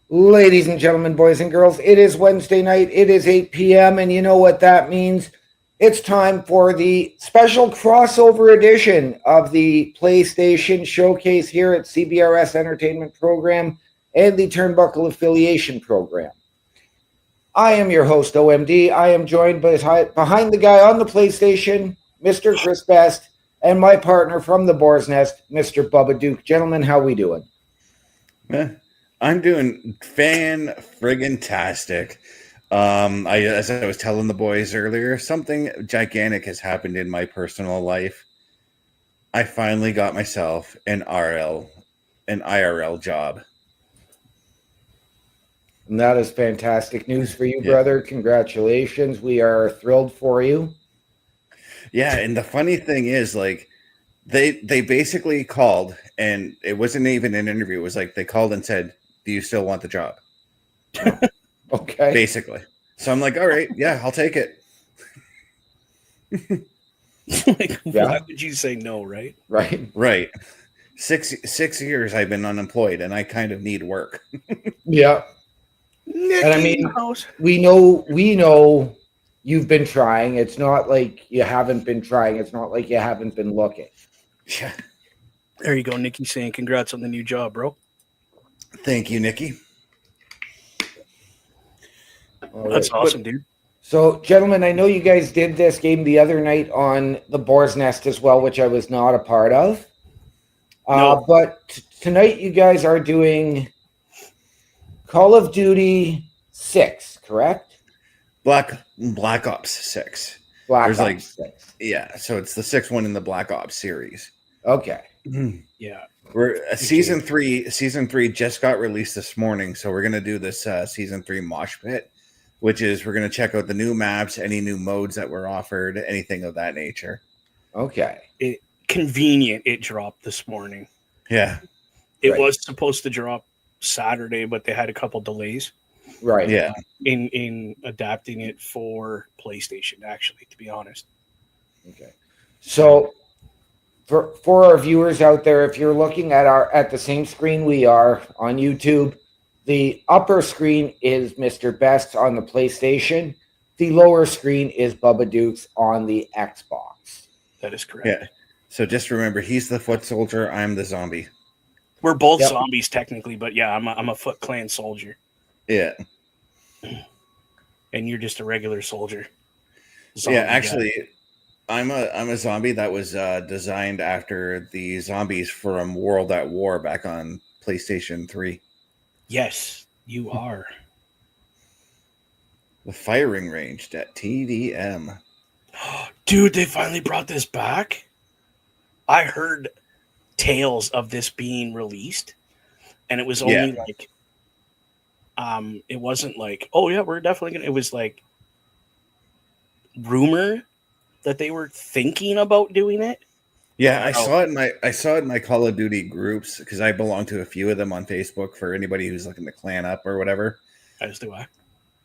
Ladies and gentlemen, boys and girls, it is Wednesday night. It is 8 p.m., and you know what that means. It's time for the special crossover edition of the PlayStation Showcase here at CBRS Entertainment Program and the Turnbuckle Affiliation Program. I am your host, OMD. I am joined behind the guy on the PlayStation, Mr. Chris Best, and my partner from the Boar's Nest, Mr. Bubba Duke. Gentlemen, how we doing? I'm doing fan-friggin-tastic. As I was telling the boys earlier, something gigantic has happened in my personal life. I finally got myself an IRL job. And that is fantastic news for you, brother. Congratulations. We are thrilled for you. Yeah, and the funny thing is, like, they basically called, and it wasn't even an interview. It was like they called and said, "Do you still want the job?" Okay. Basically. So I'm like, all right, yeah, I'll take it. Why would you say no, right? Right. 6 years I've been unemployed, and I kind of need work. Yeah. And I mean, we know you've been trying. It's not like you haven't been trying. It's not like you haven't been looking. Yeah. There you go, Nikki saying congrats on the new job, bro. Thank you, Nikki. That's awesome, dude. So, gentlemen, I know you guys did this game the other night on the Boar's Nest as well, which I was not a part of. No. But tonight you guys are doing Call of Duty 6, correct? Black Ops 6. Black Ops 6. Yeah, so it's the sixth one in the Black Ops series. Okay. Yeah. We're season 3 just got released this morning, so we're going to do this season 3 mosh pit, which is we're going to check out the new maps, any new modes that were offered, anything of that nature. Okay. Convenient it dropped this morning. Yeah. It was supposed to drop Saturday, but they had a couple delays. Right. Yeah. In adapting it for PlayStation, actually, to be honest. Okay. So for our viewers out there, if you're looking at the same screen we are on YouTube, the upper screen is Mr. Best's on the PlayStation. The lower screen is Bubba Duke's on the Xbox. That is correct. Yeah. So just remember, he's the foot soldier. I'm the zombie. We're both zombies technically, but yeah, I'm a Foot Clan soldier. Yeah. And you're just a regular soldier. Yeah, actually, I'm a zombie that was designed after the zombies from World at War back on PlayStation 3. Yes, you are. The firing range at TDM. Dude, they finally brought this back. I heard tales of this being released, and it was only like it wasn't like, oh yeah, we're definitely gonna, it was like rumor that they were thinking about doing it. Yeah, I saw it in my Call of Duty groups, because I belong to a few of them on Facebook for anybody who's looking to clan up or whatever. As do I.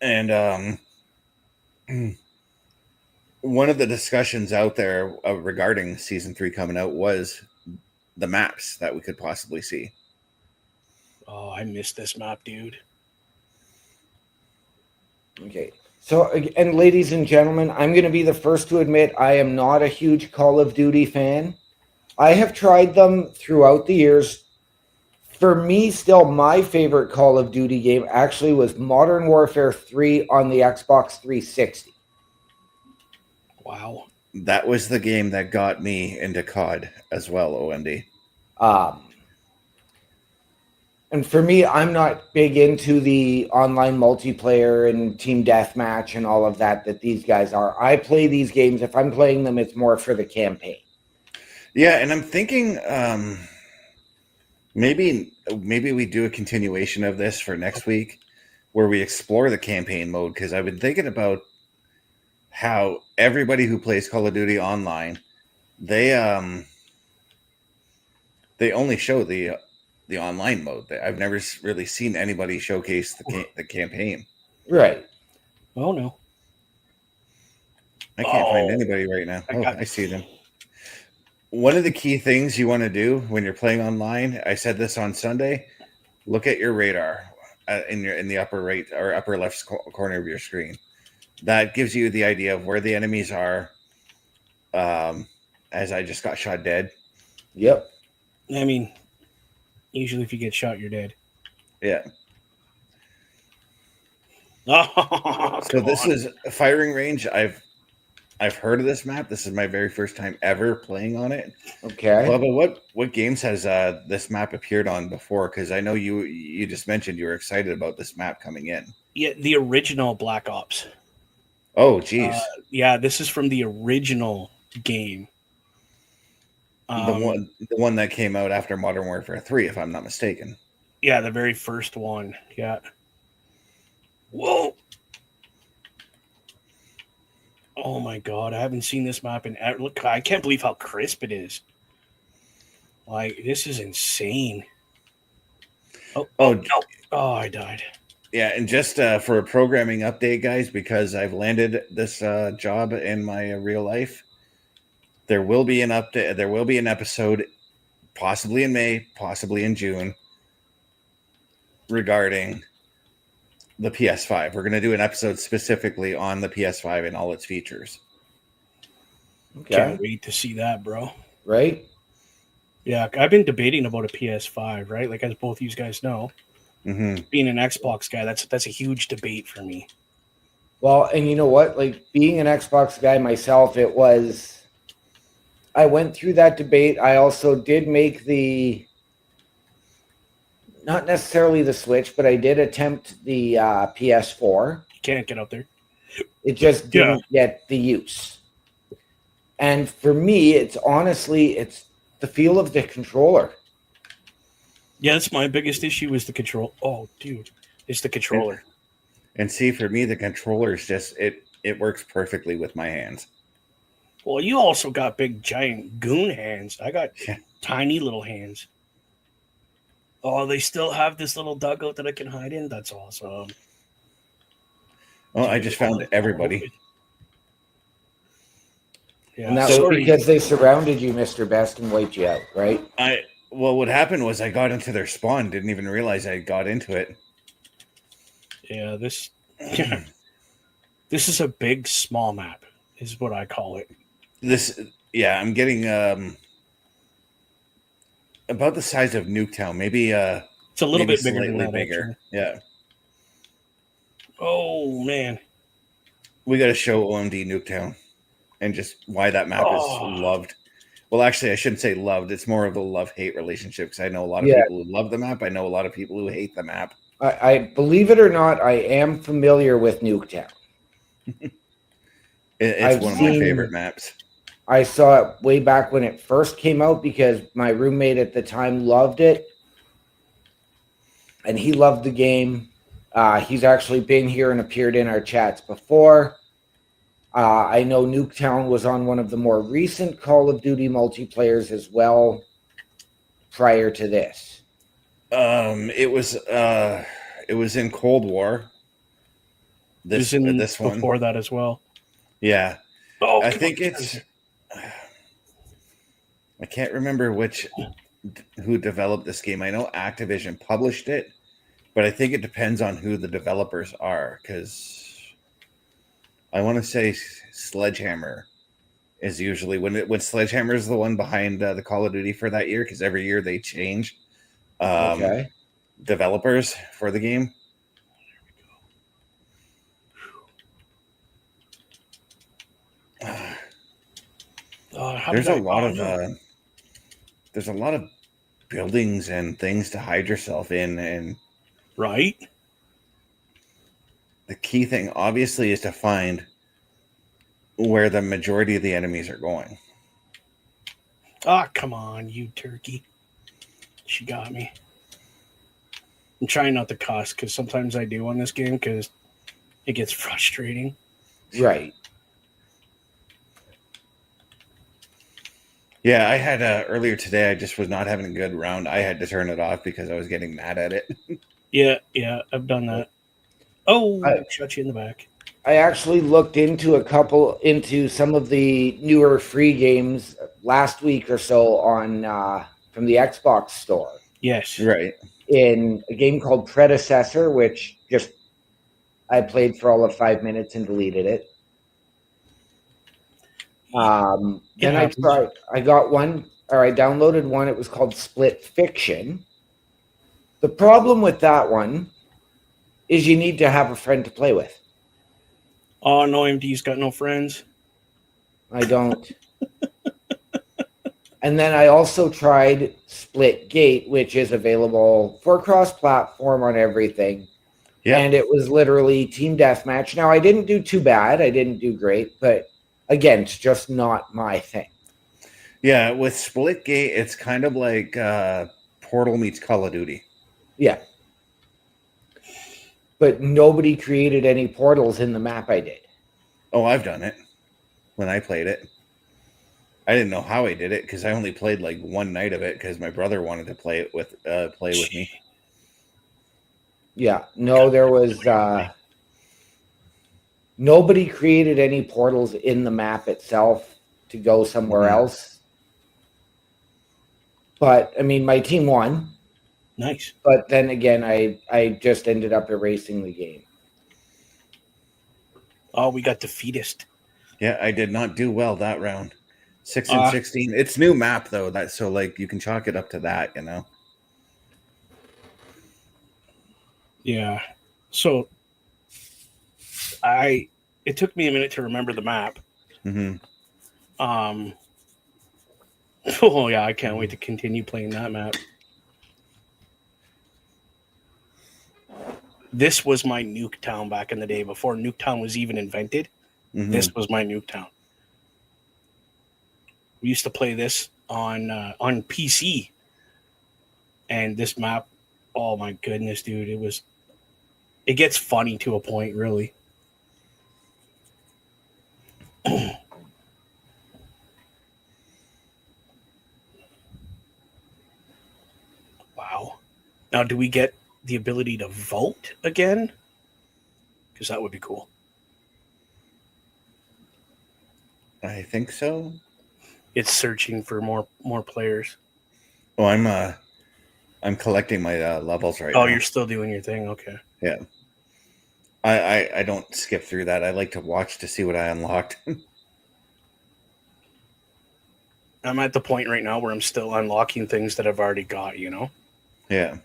And one of the discussions out there regarding season 3 coming out was the maps that we could possibly see. Oh, I missed this map, dude. Okay. So, and ladies and gentlemen, I'm going to be the first to admit I am not a huge Call of Duty fan. I have tried them throughout the years. For me, still, my favorite Call of Duty game actually was Modern Warfare 3 on the Xbox 360. Wow. That was the game that got me into COD as well, OMD. And for me, I'm not big into the online multiplayer and team deathmatch and all of that these guys are. I play these games. If I'm playing them, it's more for the campaign. Yeah, and I'm thinking maybe we do a continuation of this for next week where we explore the campaign mode, because I've been thinking about how everybody who plays Call of Duty online, they only show the online mode. I've never really seen anybody showcase the campaign. Right. Oh, no. I can't find anybody right now. I see them. One of the key things you want to do when you're playing online, I said this on Sunday, look at your radar. in the upper right or upper left corner of your screen. That gives you the idea of where the enemies are. As I just got shot dead. Yep. I mean, usually if you get shot, you're dead. Yeah. Oh, So this is a firing range. I've heard of this map. This is my very first time ever playing on it. Okay. Bubba, what games has this map appeared on before? Because I know you just mentioned you were excited about this map coming in. Yeah, the original Black Ops. Oh, geez. Yeah, this is from the original game. The one that came out after Modern Warfare 3, if I'm not mistaken. Yeah, the very first one. Yeah. Whoa. Oh my god, I haven't seen this map in look. I can't believe how crisp it is. Like, this is insane. Oh no. Oh, I died. Yeah, and just for a programming update, guys, because I've landed this job in my real life, there will be an update. There will be an episode, possibly in May, possibly in June, regarding the PS5. We're going to do an episode specifically on the PS5 and all its features. Okay. Can't wait to see that, bro. Right? Yeah, I've been debating about a PS5, right? Like, as both you guys know, being an Xbox guy, that's a huge debate for me. Well, and you know what? Like, being an Xbox guy myself, I went through that debate. I also did make not necessarily the Switch, but I did attempt the PS4. You can't get out there. It just didn't get the use. And for me, it's the feel of the controller. Yeah, that's my biggest issue is the control. Oh, dude, it's the controller. And see, for me, the controller is just it works perfectly with my hands. Well, you also got big, giant goon hands. I got tiny little hands. Oh, they still have this little dugout that I can hide in? That's awesome. Well, I just found everybody. Yeah, and that's because they surrounded you, Mr. Best, and wiped you out, right? Well, what happened was I got into their spawn, didn't even realize I got into it. Yeah, this is a big, small map, is what I call it. I'm getting about the size of Nuketown, maybe it's a little bit bigger than that. Bigger. Actually. Yeah. Oh man, we got to show OMD Nuketown and just why that map is loved. Well, actually, I shouldn't say loved. It's more of a love-hate relationship because I know a lot of people who love the map. I know a lot of people who hate the map. I believe it or not, I am familiar with Nuketown. It's one of my favorite maps. I saw it way back when it first came out because my roommate at the time loved it. And he loved the game. He's actually been here and appeared in our chats before. I know Nuketown was on one of the more recent Call of Duty multiplayers as well prior to this. It was in Cold War. This one before that as well. Yeah. Oh, I think I can't remember who developed this game. I know Activision published it, but I think it depends on who the developers are because I want to say Sledgehammer is usually when Sledgehammer is the one behind the Call of Duty for that year because every year they change developers for the game. There's a lot of buildings and things to hide yourself in, and right. The key thing, obviously, is to find where the majority of the enemies are going. Come on, you turkey! She got me. I'm trying not to cuss because sometimes I do on this game because it gets frustrating. Right. Yeah, I had earlier today. I just was not having a good round. I had to turn it off because I was getting mad at it. Yeah, I've done that. Oh, I shot you in the back. I actually looked into some of the newer free games last week or so on from the Xbox store. Yes, right. in a game called Predecessor, which just I played for all of 5 minutes and deleted it. Then I downloaded one. It was called Split Fiction. The problem with that one is you need to have a friend to play with. Oh, no, OMD's got no friends. I don't. And then I also tried Split Gate, which is available for cross-platform on everything. Yeah. And it was literally team deathmatch. Now, I didn't do too bad. I didn't do great. But again, it's just not my thing. Yeah, with Splitgate, it's kind of like Portal meets Call of Duty. Yeah. But nobody created any portals in the map I did. Oh, I've done it when I played it. I didn't know how I did it because I only played like one night of it because my brother wanted to play with me. Yeah, no, there was nobody created any portals in the map itself to go somewhere else. But I mean, my team won. Nice. But then again, I just ended up erasing the game. Oh, we got defeatist. Yeah, I did not do well that round. 6 and 16. It's new map though, so like you can chalk it up to that, you know. Yeah. So it took me a minute to remember the map. Mm-hmm. Oh yeah, I can't wait to continue playing that map. This was my Nuketown back in the day before Nuketown was even invented. Mm-hmm. This was my Nuketown. We used to play this on PC, and this map, oh my goodness, dude, it gets funny to a point, really. Wow. Now, do we get the ability to vote again? Because that would be cool. I think so. It's searching for more players. Oh, I'm collecting my levels right now. Oh, you're still doing your thing? Okay. Yeah. I don't skip through that. I like to watch to see what I unlocked. I'm at the point right now where I'm still unlocking things that I've already got, you know? Yeah.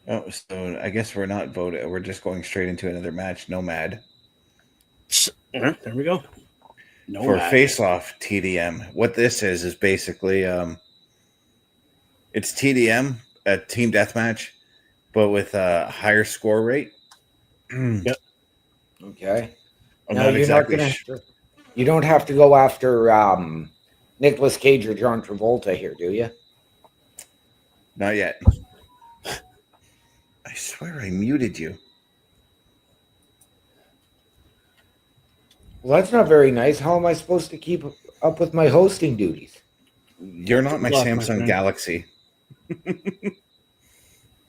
Oh, so I guess we're not voting. We're just going straight into another match. Nomad. There we go. Nomad. For face-off TDM. What this is basically it's TDM, a team deathmatch, but with a higher score rate. Yep. Okay. Now you're not gonna. You don't have to go after Nicolas Cage or John Travolta here, do you? Not yet. I swear I muted you. Well, that's not very nice. How am I supposed to keep up with my hosting duties? You're not my Samsung Galaxy.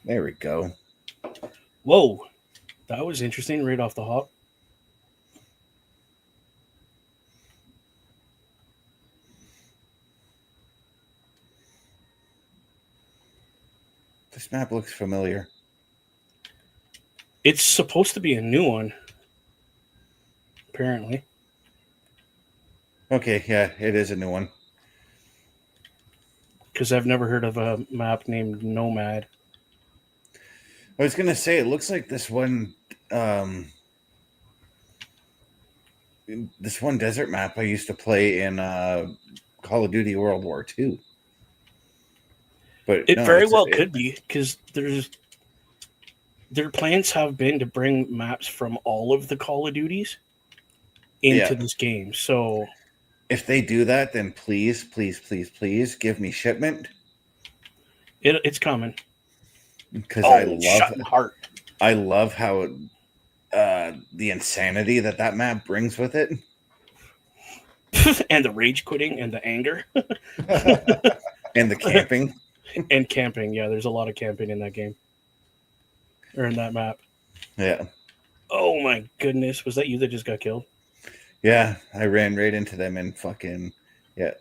There we go. Whoa. That was interesting right off the hop. This map looks familiar. It's supposed to be a new one, apparently. Okay, yeah, it is a new one. Because I've never heard of a map named Nomad. I was going to say, it looks like this one desert map I used to play in Call of Duty World War II. But it very well could be, because their plans have been to bring maps from all of the Call of Duties into this game. So if they do that, then please, please, please, please give me shipment. It's coming. Because I love how the insanity that map brings with it. And the rage quitting and the anger. And the camping. And camping, yeah. There's a lot of camping in that game. Or in that map. Yeah. Oh my goodness. Was that you that just got killed? Yeah, I ran right into them and fucking yeah.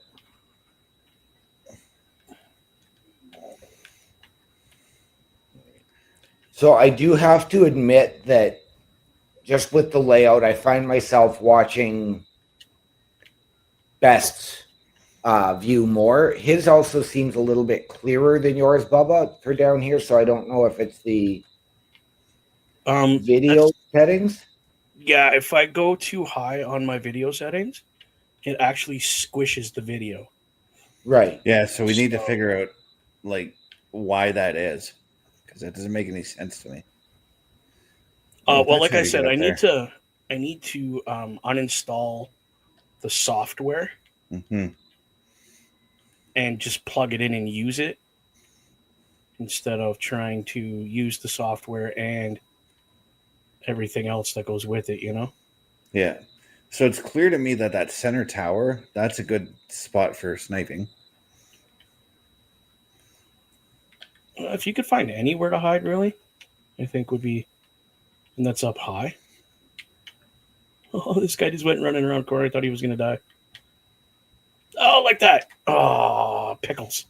So I do have to admit that just with the layout, I find myself watching Best's view more. His also seems a little bit clearer than yours, Bubba, for down here. So I don't know if it's the video settings. Yeah, if I go too high on my video settings, it actually squishes the video. Right. Yeah, so we need to figure out like why that is, because that doesn't make any sense to me. Well, like I said, I need to uninstall the software and just plug it in and use it instead of trying to use the software and everything else that goes with it, you know? Yeah. So it's clear to me that that center tower, that's a good spot for sniping. If you could find anywhere to hide, really, I think would be, and that's up high. Oh, this guy just went running around corner. I thought he was going to die. Oh, like that. Oh, pickles.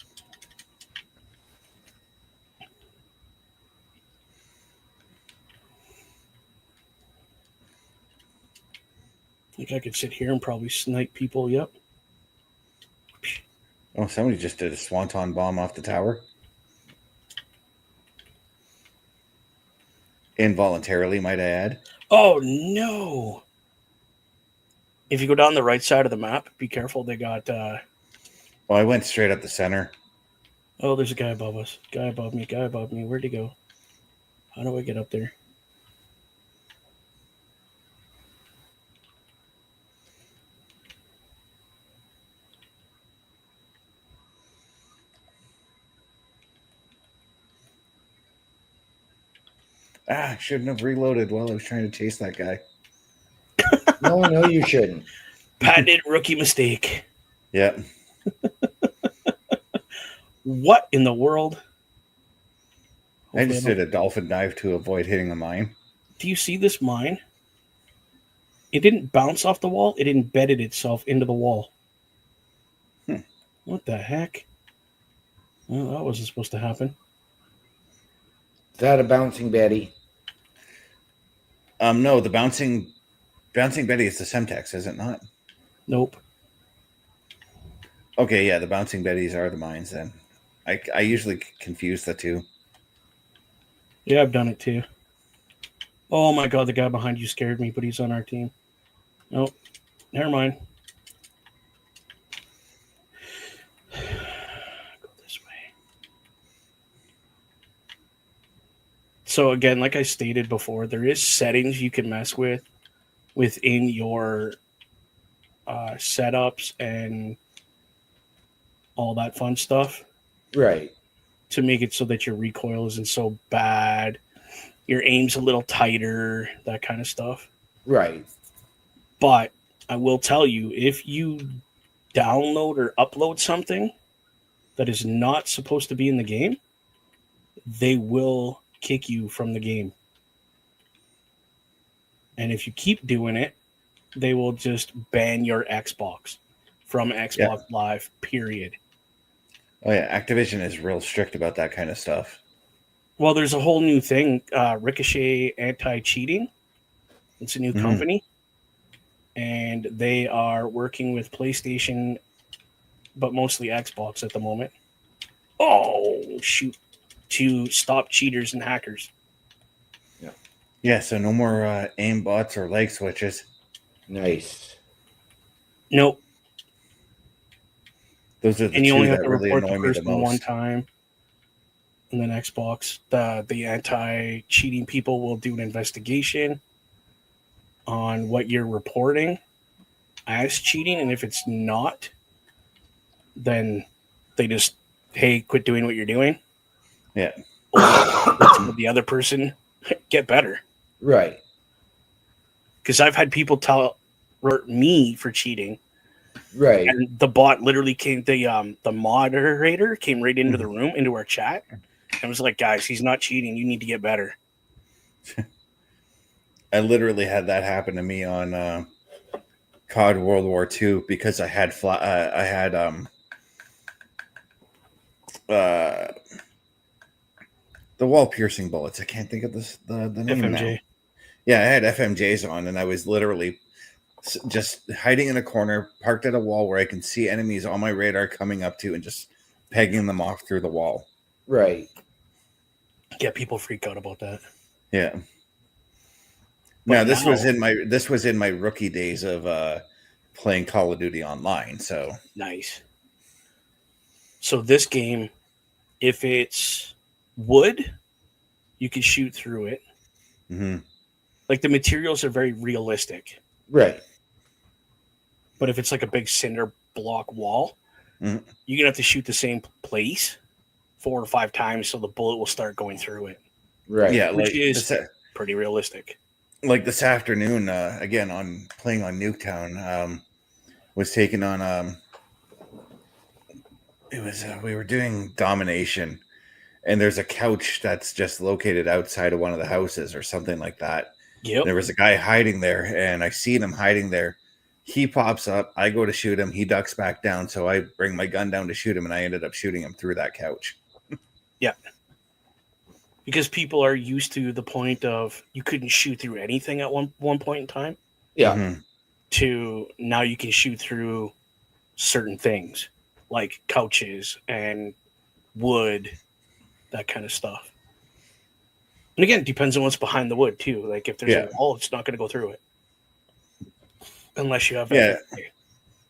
I think I could sit here and probably snipe people. Yep. Oh, somebody just did a swanton bomb off the tower. Involuntarily, might I add. Oh, no. If you go down the right side of the map, be careful. They got... Well, I went straight up the center. Oh, there's a guy above us. Guy above me. Guy above me. Where'd he go? How do I get up there? I shouldn't have reloaded while I was trying to chase that guy. No, you shouldn't. Patented rookie mistake. Yep. What in the world? I just did a dolphin dive to avoid hitting a mine. Do you see this mine? It didn't bounce off the wall. It embedded itself into the wall. What the heck? Well, that wasn't supposed to happen. Is that a bouncing Betty? No, the bouncing Betty is the Semtex, is it not? Nope. Okay, yeah, the bouncing Betties are the mines then. I usually confuse the two. Yeah, I've done it too. Oh my god, the guy behind you scared me, but he's on our team. Nope. Never mind. Go this way. So again, like I stated before, there is settings you can mess with within your setups and all that fun stuff. Right. To make it so that your recoil isn't so bad, your aim's a little tighter, that kind of stuff. Right. But I will tell you, if you download or upload something that is not supposed to be in the game, they will kick you from the game. And if you keep doing it, they will just ban your Xbox from Xbox Live, period. Oh yeah, Activision is real strict about that kind of stuff. Well, there's a whole new thing, Ricochet Anti-Cheating. It's a new company, and they are working with PlayStation, but mostly Xbox at the moment. Oh, shoot. To stop cheaters and hackers. Yeah, so no more aim bots or leg switches. Nice. Nope. Those are the and you two only have that to really report annoy the me the person one most. time. And then Xbox, the anti-cheating people will do an investigation on what you're reporting as cheating. And if it's not, then they just, hey, quit doing what you're doing. Yeah. Or let the other person get better. Right. Because I've had people tell me for cheating. Right. And the bot literally came, the moderator came right into the room, into our chat. I was like, guys, he's not cheating. You need to get better. I literally had that happen to me on COD World War II because I had the wall piercing bullets. I can't think of the name now. FMJ. Yeah, I had FMJs on, and I was literally just hiding in a corner, parked at a wall where I can see enemies on my radar coming up to, and just pegging them off through the wall. Right. Yeah, people freak out about that. Yeah. But Now this was in my rookie days of playing Call of Duty online. So nice. So this game, if it's wood, you can shoot through it. mm-hmm. Like the materials are very realistic. Right. But if it's like a big cinder block wall, Mm-hmm. you're gonna have to shoot the same place 4 or 5 times so the bullet will start going through it. Right. Yeah, Which like is pretty realistic. Like this afternoon, again on playing on Nuketown, was taking on it was we were doing domination, and there's a couch that's just located outside of one of the houses or something like that. Yep. There was a guy hiding there, and I seen him hiding there. He pops up, I go to shoot him, he ducks back down, so I bring my gun down to shoot him, and I ended up shooting him through that couch. Yeah. Because people are used to the point of you couldn't shoot through anything at one point in time. Yeah. Mm-hmm. To now you can shoot through certain things like couches and wood, that kind of stuff. And again, it depends on what's behind the wood too. Like if there's a wall, it's not going to go through it unless you have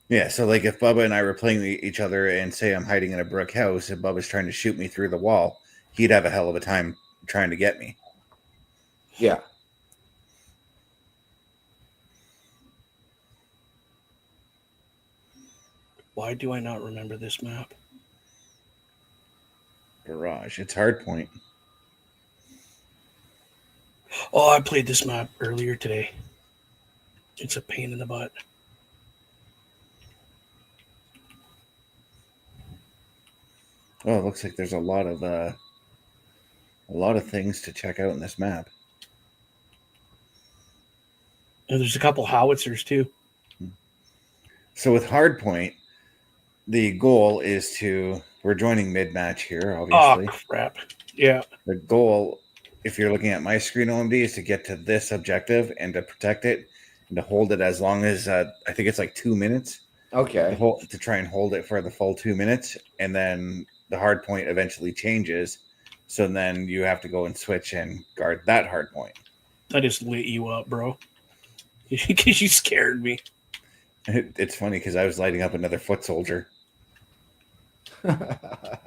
Yeah, so like if Bubba and I were playing each other and say I'm hiding in a brick house and Bubba's trying to shoot me through the wall, he'd have a hell of a time trying to get me. Yeah. Why do I not remember this map? Garage. It's Hardpoint. Oh, I played this map earlier today. It's a pain in the butt. Oh, it looks like there's a lot of things to check out in this map. And there's a couple howitzers too. So with Hardpoint, the goal is we're joining mid-match here, obviously. Oh, crap. Yeah. The goal, if you're looking at my screen, OMD, is to get to this objective and to protect it and to hold it as long as, I think it's like 2 minutes. Okay. To try and hold it for the full 2 minutes. And then the hard point eventually changes. So then you have to go and switch and guard that hard point. I just lit you up, bro. Because you scared me. It's funny because I was lighting up another foot soldier. The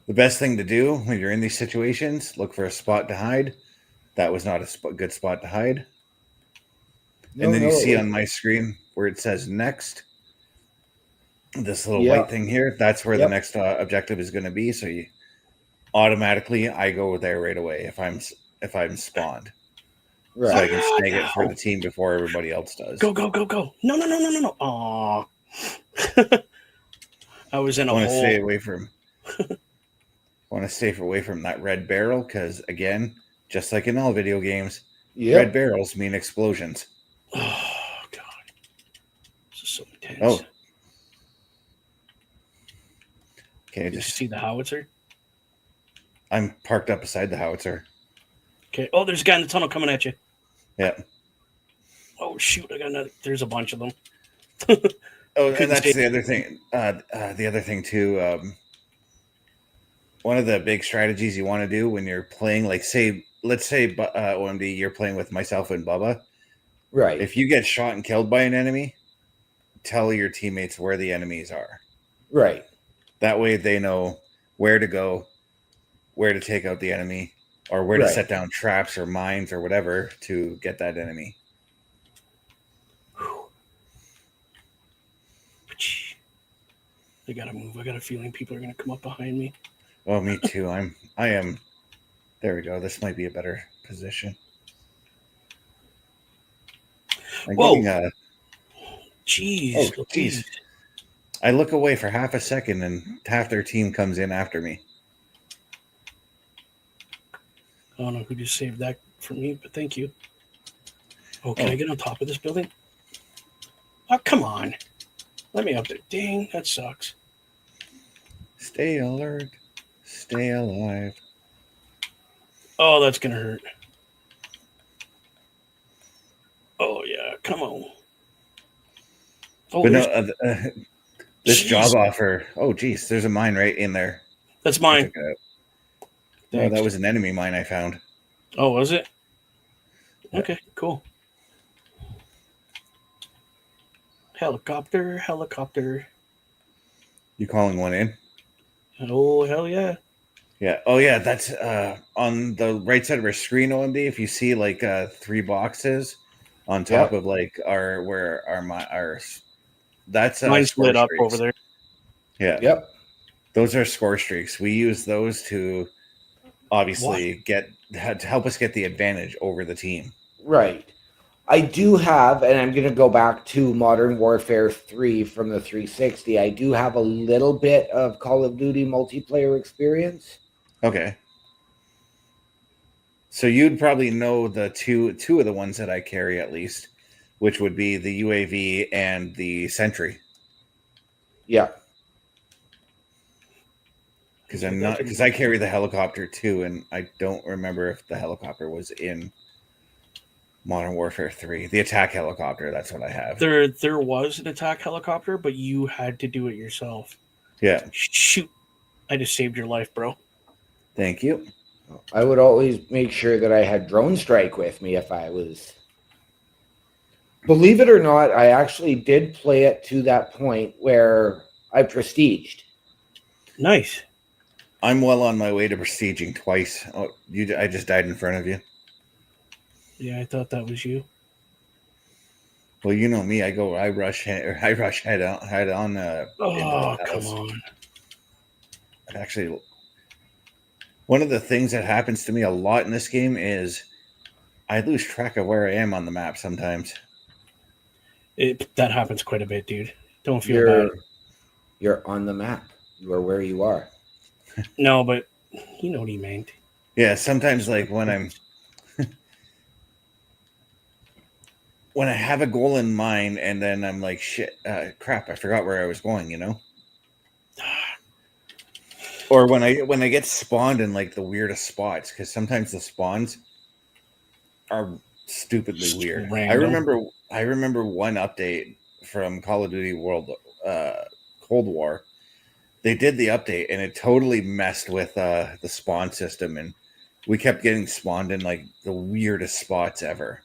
best thing to do when you're in these situations, look for a spot to hide. That was not a good spot to hide. And then you see on my screen where it says next, this little white thing here, that's where the next objective is going to be. So you automatically, I go there right away if I'm spawned. Right. So I can snag it for the team before everybody else does. Go. No. Aw. I was in a hole. Stay away from want to stay away from that red barrel because, again, just like in all video games, red barrels mean explosions. Oh, God. This is so intense. Oh. Okay, Did you see the howitzer? I'm parked up beside the howitzer. Okay. Oh, there's a guy in the tunnel coming at you. Yeah. Oh, shoot. I got another. There's a bunch of them. Oh, and that's the other thing. The other thing, too, one of the big strategies you want to do when you're playing, like, let's say OMD, you're playing with myself and Bubba. Right. If you get shot and killed by an enemy, tell your teammates where the enemies are. Right. That way they know where to go, where to take out the enemy, or where to set down traps or mines or whatever to get that enemy. I gotta move. I got a feeling people are gonna come up behind me. Oh, me too. I am. There we go. This might be a better position. Whoa! Jeez. Oh, jeez. I look away for half a second, and half their team comes in after me. I don't know who just saved that for me, but thank you. Oh, can I get on top of this building? Oh, come on. Let me up there. Dang, that sucks. Stay alert. Stay alive. Oh, that's going to hurt. Oh, yeah. Come on. Oh, But no, this Jeez. job offer. Oh, geez, there's a mine right in there. That's I mine. took it out. No, Thanks. that was an enemy mine I found. Oh, was it? Yeah. Okay, cool. Helicopter. You calling one in? Oh, hell yeah. Yeah. Oh, yeah. That's on the right side of our screen, OMD. If you see like 3 boxes on top of like our that's Mine's score lit up streaks. over there. Yeah. Yep. Those are score streaks. We use those to obviously to help us get the advantage over the team. Right. I do have, and I'm going to go back to Modern Warfare 3 from the 360. I do have a little bit of Call of Duty multiplayer experience. Okay. So you'd probably know the two of the ones that I carry at least, which would be the UAV and the Sentry. Yeah. Because I carry the helicopter too, and I don't remember if the helicopter was in Modern Warfare 3. The attack helicopter, that's what I have. There was an attack helicopter, but you had to do it yourself. Yeah. Shoot. I just saved your life, bro. Thank you. I would always make sure that I had drone strike with me if I was. Believe it or not, I actually did play it to that point where I prestiged. Nice. I'm well on my way to prestiging twice. Oh, I just died in front of you. Yeah, I thought that was you. Well, you know me. I rush head on. Oh, come on. Actually, one of the things that happens to me a lot in this game is I lose track of where I am on the map sometimes. That happens quite a bit, dude. Don't feel bad. You're on the map. You are where you are. No, but you know what he meant. Yeah, sometimes like when I'm when I have a goal in mind and then I'm like, shit, crap, I forgot where I was going, you know? Or when I get spawned in like the weirdest spots, because sometimes the spawns are stupidly weird. Random. I remember one update from Call of Duty Cold War. They did the update and it totally messed with the spawn system, and we kept getting spawned in like the weirdest spots ever.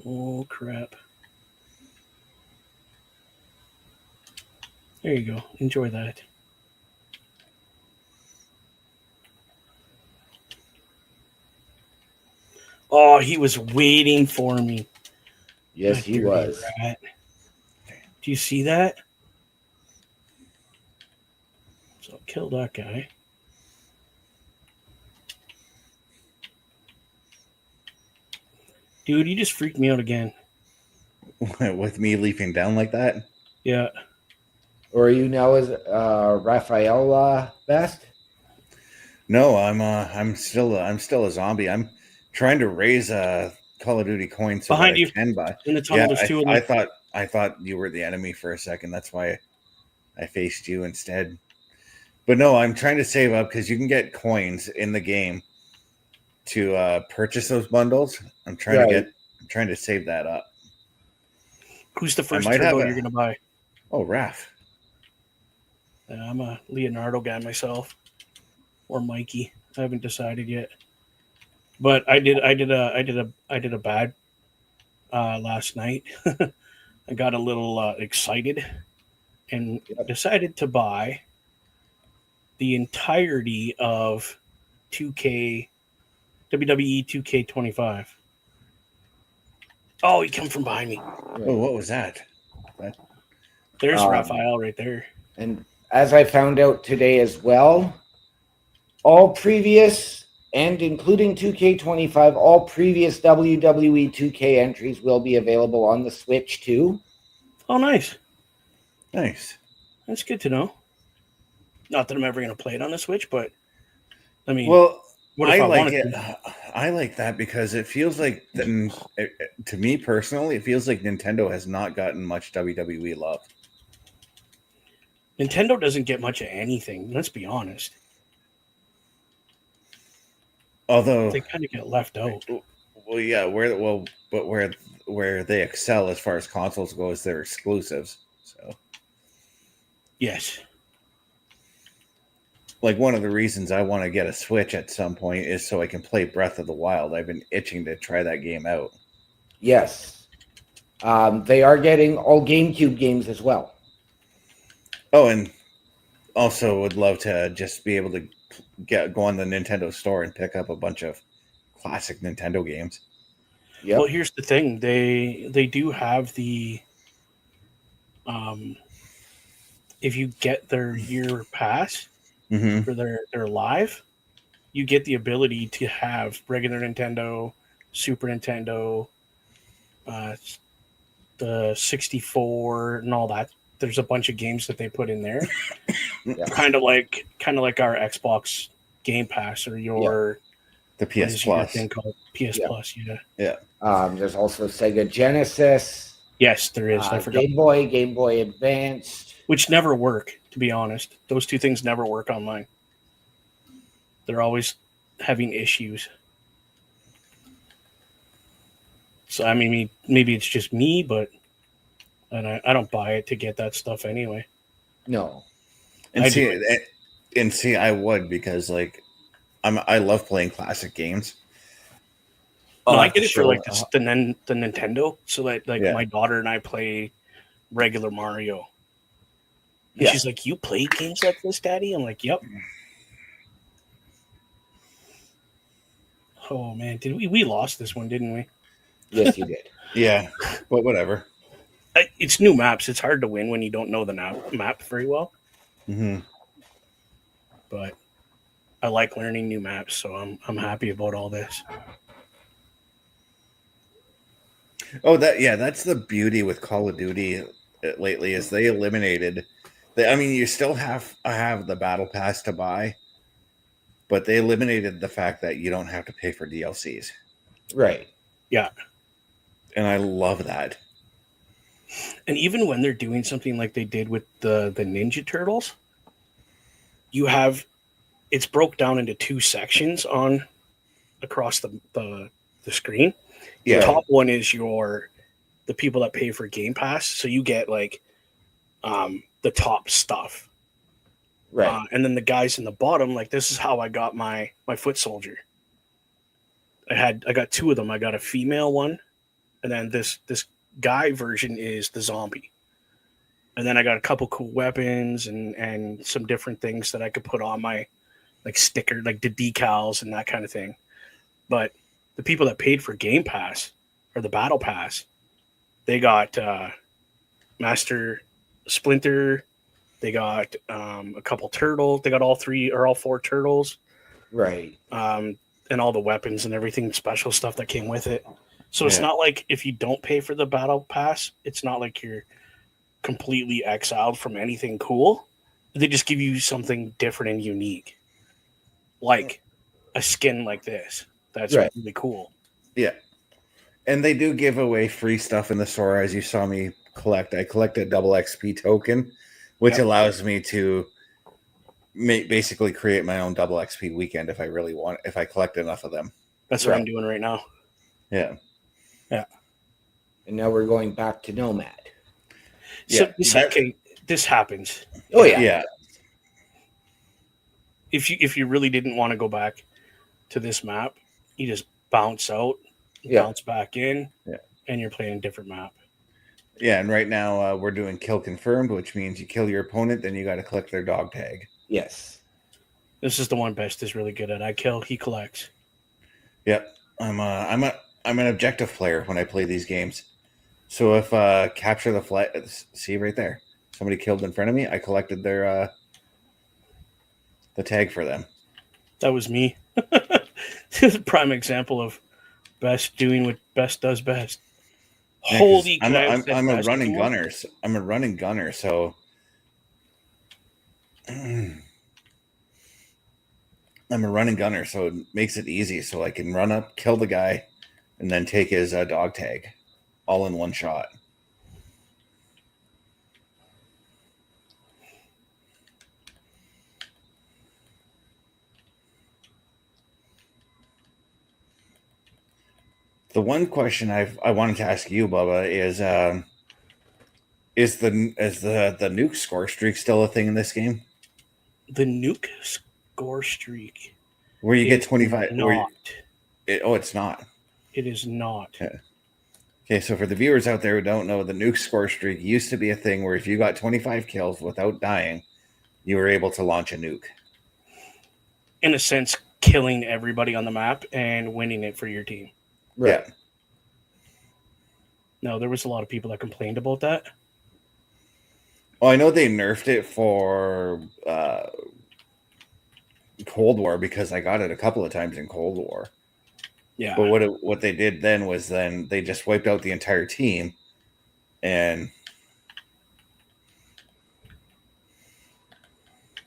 Oh, crap. There you go. Enjoy that. Oh, he was waiting for me. Yes, he was. Rat. Do you see that? So kill that guy. Dude, you just freaked me out again. With me leaping down like that? Yeah. Or are you now as Raphael Best? No, I'm still a zombie. I'm trying to raise a Call of Duty coin so behind that you I can buy. in the tunnel. There's two of them. I thought you were the enemy for a second. That's why I faced you instead. But no, I'm trying to save up because you can get coins in the game to purchase those bundles. I'm trying to save that up. Who's the first turbo you're gonna buy? Oh, Raph. I'm a Leonardo guy myself, or Mikey. I haven't decided yet. But I did a bad last night. I got a little excited and decided to buy the entirety of 2K WWE 2K25. Oh, he come from behind me. Oh, what was that? There's Raphael right there. And as I found out today as well, all previous and including 2K25, all previous WWE 2K entries will be available on the Switch too. Oh, nice. Nice. That's good to know. Not that I'm ever going to play it on the Switch, but I mean, Well, what if I I like wanted it. to? I like that because it feels like, to me personally, it feels like Nintendo has not gotten much WWE love. Nintendo doesn't get much of anything. Let's be honest. Although, They kind of get left out. well, yeah, but where they excel as far as consoles go is their exclusives. So, Yes. like one of the reasons I want to get a Switch at some point is so I can play Breath of the Wild. I've been itching to try that game out. Yes. They are getting all GameCube games as well. Oh, and also would love to just be able to go on the Nintendo store and pick up a bunch of classic Nintendo games. Yep. Well, here's the thing. They do have the if you get their year pass Mm-hmm. for their live, you get the ability to have regular Nintendo, Super Nintendo, the 64 and all that. There's a bunch of games that they put in there. Yeah. Kind of like our Xbox Game Pass or your The what PS is your Plus. thing called PS Yeah. Plus, yeah. Yeah. There's also Sega Genesis, Yes, there is. I forgot. Game Boy Advanced. Which never work, to be honest. Those two things never work online. They're always having issues. So I mean, maybe it's just me, but I don't buy it to get that stuff anyway. No. And I see, I would because like I love playing classic games. No, I'll I have get to it for show- like the Nintendo. So that like Yeah. my daughter and I play regular Mario. And Yeah. she's like, "You play games like this, Daddy?" I'm like, "Yep." Oh man, did we lost this one, didn't we? Yes, you did. Yeah, but whatever. It's new maps. It's hard to win when you don't know the map very well. Mm-hmm. But I like learning new maps, so I'm happy about all this. Oh, that's the beauty with Call of Duty lately is they eliminated. I mean, you still have the battle pass to buy, but they eliminated the fact that you don't have to pay for DLCs, Right. Yeah. and I love that. And even when they're doing something like they did with the Ninja Turtles, you have it's broke down into two sections on across the screen. Yeah. The top one is the people that pay for Game Pass, so you get like the top stuff. Right. And then the guys in the bottom, like this is how I got my foot soldier. I got two of them. I got a female one, and then this guy version is the zombie. And then I got a couple cool weapons and some different things that I could put on my like sticker, like the decals and that kind of thing. But the people that paid for Game Pass or the Battle Pass, they got Master Splinter. They got a couple turtles. They got all four turtles. Right. And all the weapons and everything, special stuff that came with it. So it's not like if you don't pay for the Battle Pass, it's not like you're completely exiled from anything cool. They just give you something different and unique, like a skin like this. That's really cool. Yeah, and they do give away free stuff in the store, as you saw me collect. I collected a double XP token, which allows me to basically create my own double XP weekend if I really want. If I collect enough of them, that's what I'm doing right now. Yeah. And now we're going back to Nomad. So this happens. Oh yeah. Yeah. If you really didn't want to go back to this map, you just bounce out, bounce back in, and you're playing a different map. Yeah, and right now we're doing kill confirmed, which means you kill your opponent, then you got to collect their dog tag. Yes. This is the one Best is really good at. I kill, he collects. Yep, I'm an objective player when I play these games. So if capture the flag, see right there, somebody killed in front of me, I collected their the tag for them. That was me. This is a prime example of Best doing what Best does best. Holy I'm crap! I'm a running gunner. I'm a running gunner, so I'm a running gunner, so it makes it easy. So I can run up, kill the guy, and then take his dog tag, all in one shot. The one question I wanted to ask you, Bubba, is the nuke score streak still a thing in this game? The nuke score streak. Where you get 25? Not. It's not. It is not. Yeah. Okay, so for the viewers out there who don't know, the nuke score streak used to be a thing where if you got 25 kills without dying, you were able to launch a nuke. In a sense, killing everybody on the map and winning it for your team. Right. Yeah. No, there was a lot of people that complained about that. Well, I know they nerfed it for Cold War because I got it a couple of times in Cold War. Yeah. But what they did then was they just wiped out the entire team, and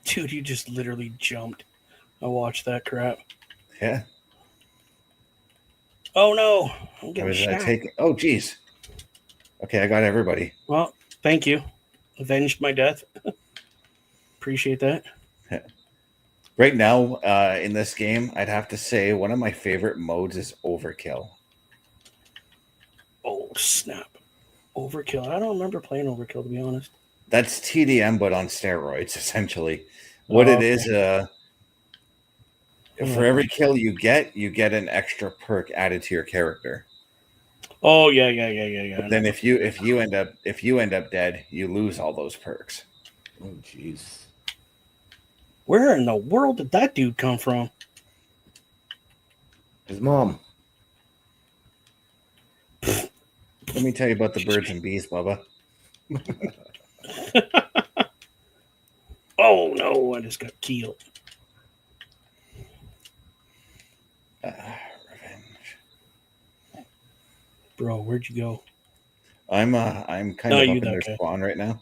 dude, you just literally jumped. I watched that crap. yeah. Oh no! I'm getting shot. Oh geez. Okay, I got everybody. Well, thank you. Avenged my death. Appreciate that. Right now, in this game, I'd have to say one of my favorite modes is Overkill. Oh snap! Overkill. I don't remember playing Overkill, to be honest. That's TDM, but on steroids, essentially. What it is, for every kill you get an extra perk added to your character. Oh yeah. But then if you end up dead, you lose all those perks. Oh jeez. Where in the world did that dude come from? His mom. Let me tell you about the birds and bees, Bubba. Oh no! I just got killed. Revenge. Bro, where'd you go? I'm kind of up in their okay. spawn right now.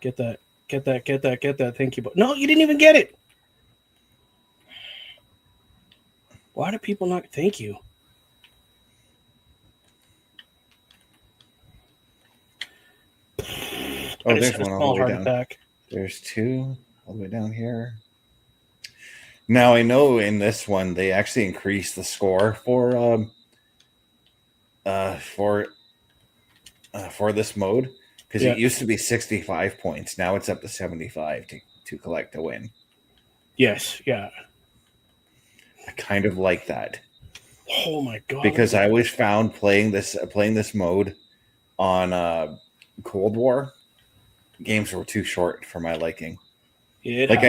Get that. Thank you. But no, you didn't even get it. Why do people not thank you? Oh, there's one all the way down. Attack. There's two all the way down here. Now I know in this one they actually increased the score for this mode because it used to be 65 points. Now it's up to 75 to collect a win. Yes, yeah. I kind of like that. Oh my god! Because I always found playing this mode on Cold War games were too short for my liking. Yeah, like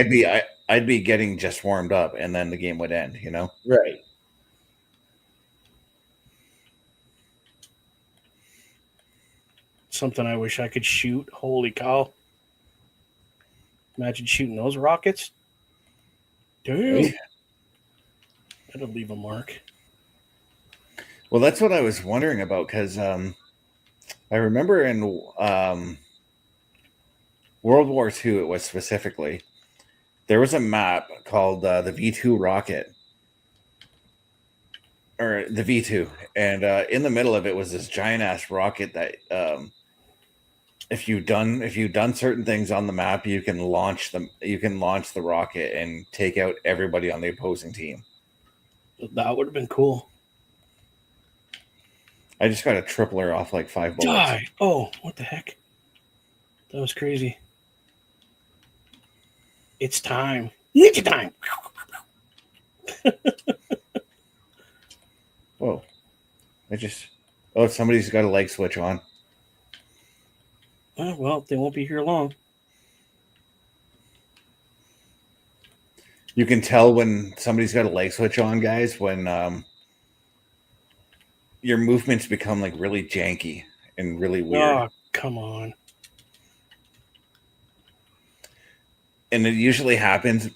I'd be getting just warmed up and then the game would end, you know? Right. Something I wish I could shoot. Holy cow. Imagine shooting those rockets. Dude. Right. That'll leave a mark. Well, that's what I was wondering about because I remember in World War II, it was specifically, there was a map called the V2 rocket, or the V2, and in the middle of it was this giant ass rocket that if you've done certain things on the map, you can launch the rocket and take out everybody on the opposing team. That would have been cool. I just got a tripler off like 5 bullets. Die! Oh, what the heck? That was crazy. It's time. Ninja time! Whoa. Somebody's got a leg switch on. Oh, well, they won't be here long. You can tell when somebody's got a leg switch on, guys, when your movements become like really janky and really weird. Oh, come on. And it usually happens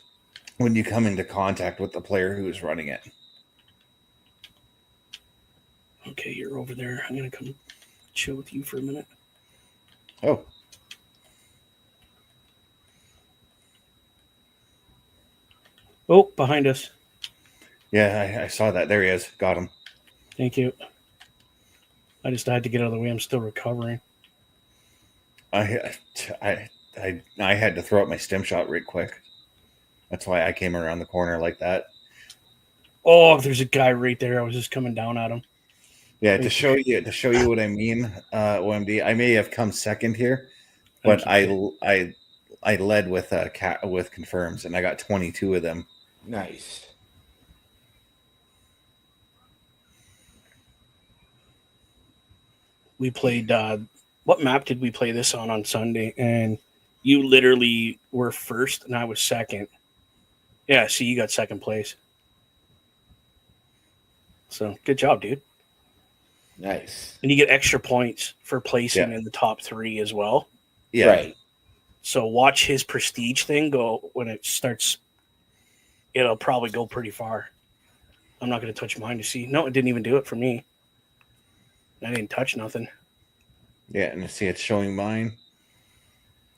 when you come into contact with the player who is running it. Okay, you're over there. I'm going to come chill with you for a minute. Oh. Oh, behind us. Yeah, I saw that. There he is. Got him. Thank you. I just had to get out of the way. I'm still recovering. I had to throw out my stim shot real quick. That's why I came around the corner like that. Oh, there's a guy right there. I was just coming down at him. Yeah, to show you what I mean, OMD. I may have come second here, but I led with with confirms, and I got 22 of them. Nice. We played. What map did we play this on Sunday? And you literally were first, and I was second. Yeah, see, you got second place. So good job, dude. Nice. And you get extra points for placing in the top 3 as well. Yeah. Right. So watch his prestige thing go when it starts. It'll probably go pretty far. I'm not going to touch mine to see. No, it didn't even do it for me. I didn't touch nothing. Yeah, and see, it's showing mine.